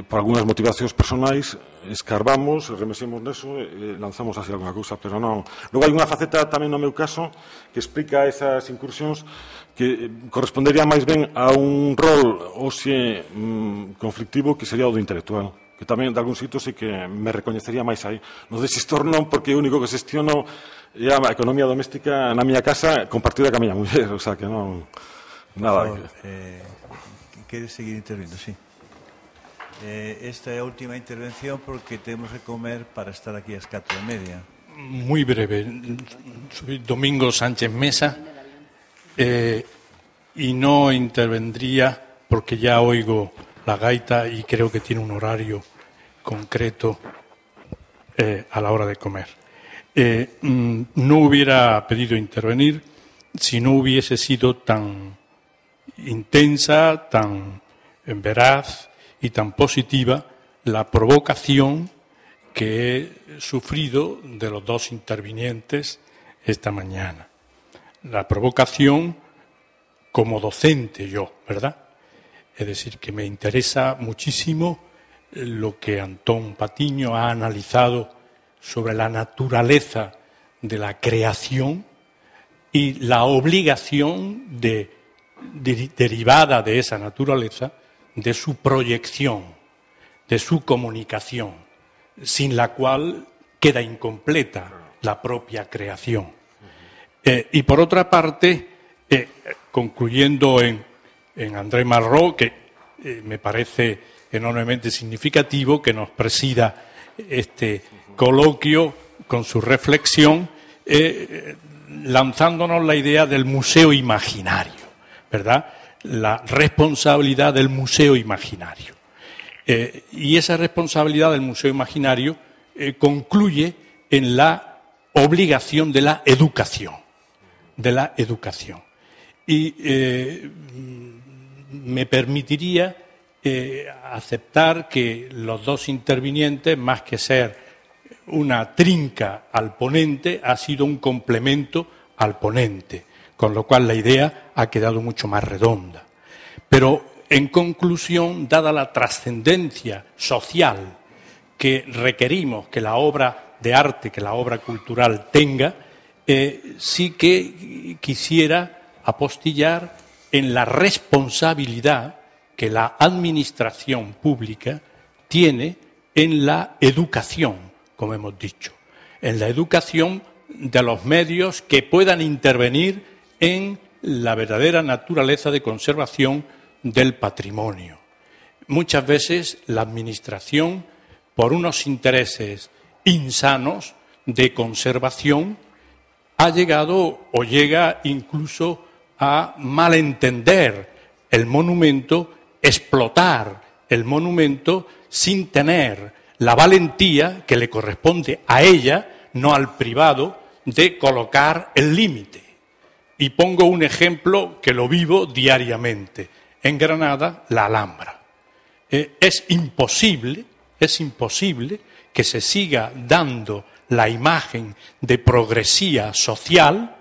por algunhas motivacións personais, escarbamos, remexemos neso e lanzamos así alguna cousa, pero non. Logo hai unha faceta tamén no meu caso que explica esas incursións que correspondería máis ben a un rol hoxe conflictivo que sería o do intelectual, que tamén de algún sitio sí que me recoñecería máis aí. No de xestor non, porque o único que xestiono é a economía doméstica na miña casa compartida ca miña muller, o sea que non, nada. Queres seguir intervindo? Sí. Esta é a última intervención porque temos que comer para estar aquí ás 4:30. Muy breve. Soy Domingo Sánchez Mesa y no intervendría porque ya oigo la gaita y creo que tiene un horario concreto a la hora de comer. No hubiera pedido intervenir si no hubiese sido tan intensa, tan veraz y tan positiva la provocación que he sufrido de los dos intervinientes esta mañana. La provocación como docente yo, ¿verdad? Es decir, que me interesa muchísimo lo que Antón Patiño ha analizado sobre la naturaleza de la creación y la obligación derivada de esa naturaleza de su proyección, de su comunicación, sin la cual queda incompleta la propia creación. Y por otra parte, concluyendo en André Malraux, que me parece enormemente significativo que nos presida este coloquio con su reflexión, lanzándonos la idea del museo imaginario, ¿verdad? La responsabilidad del museo imaginario. Y esa responsabilidad del museo imaginario concluye en la obligación de la educación. Y me permitiría aceptar que los dos intervinientes, más que ser una trinca al ponente, ha sido un complemento al ponente, con lo cual la idea ha quedado mucho más redonda. Pero, en conclusión, dada la trascendencia social que requerimos que la obra de arte, que la obra cultural tenga, sí que quisiera apostillar en la responsabilidad que la administración pública tiene en la educación, como hemos dicho, en la educación de los medios que puedan intervenir en la verdadera naturaleza de conservación del patrimonio. Muchas veces la administración, por unos intereses insanos de conservación, ha llegado o llega incluso a malentender el monumento, explotar el monumento sin tener la valentía que le corresponde a ella, no al privado, de colocar el límite. Y pongo un ejemplo que lo vivo diariamente. En Granada, la Alhambra. Es imposible que se siga dando la imagen de progresía social,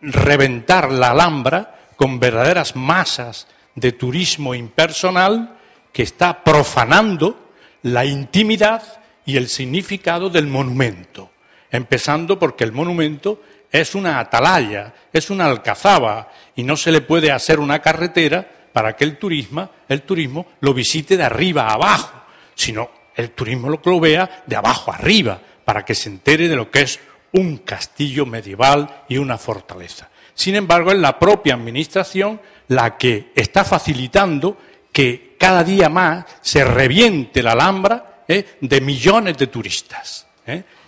reventar la Alhambra con verdaderas masas de turismo impersonal que está profanando la intimidad y el significado del monumento. Empezando porque el monumento es una atalaya, es una alcazaba y no se le puede hacer una carretera para que el turismo lo visite de arriba a abajo, sino el turismo lo vea de abajo a arriba, para que se entere de lo que es un castillo medieval y una fortaleza. Sin embargo, es la propia administración la que está facilitando que cada día más se reviente la Alhambra de millones de turistas.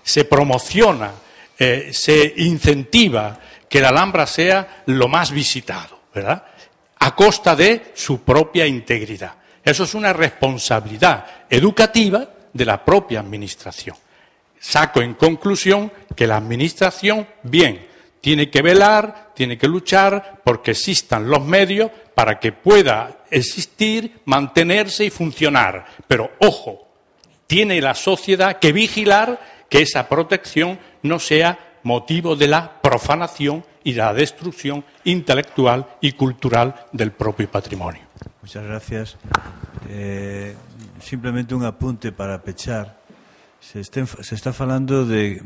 Se promociona, se incentiva que la Alhambra sea lo más visitado, ¿verdad?, a costa de su propia integridad. Eso es una responsabilidad educativa de la propia administración. Saco en conclusión que la administración, bien, tiene que velar, tiene que luchar porque existan los medios para que pueda existir, mantenerse y funcionar. Pero, ojo, tiene la sociedad que vigilar que esa protección no sea motivo de la profanación y de la destrucción intelectual y cultural del propio patrimonio. Muchas gracias. Simplemente un apunte para pechar. Se está falando de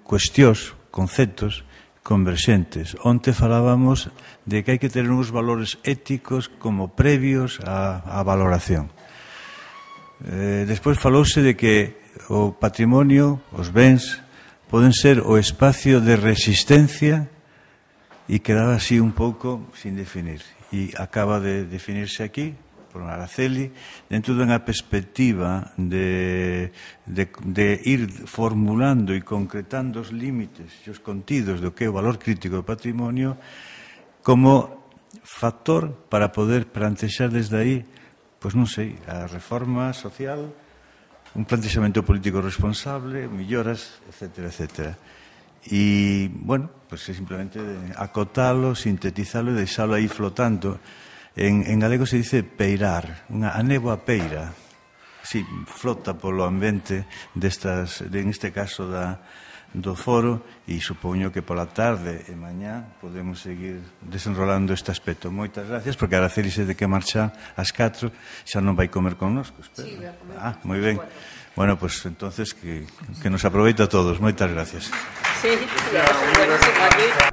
cuestións, conceptos converxentes. Onte falábamos de que hai que ter uns valores éticos como previos á valoración. Despois falouse de que o patrimonio, os bens, poden ser o espacio de resistencia e quedaba así un pouco sin definir. E acaba de definirse aquí por Araceli, dentro dunha perspectiva de ir formulando e concretando os límites e os contidos do que é o valor crítico do patrimonio como factor para poder plantexar desde aí, pois non sei, a reforma social, un plantexamento político responsable, melloras, etcétera, etcétera. E, bueno, pues simplemente acotalo, sintetizalo e deixalo aí flotando. En galego se dice peirar, a néboa peira. Sí, flota polo ambiente en este caso do foro e supoño que pola tarde e mañá podemos seguir desenrolando este aspecto. Moitas gracias, porque Araceli se de que marcha ás 4, xa non vai comer connosco, espero. Sí, voy a comer. Moi ben. Bueno, pues entonces que nos aproveita a todos. Moitas gracias. Sí, buenísimo aquí.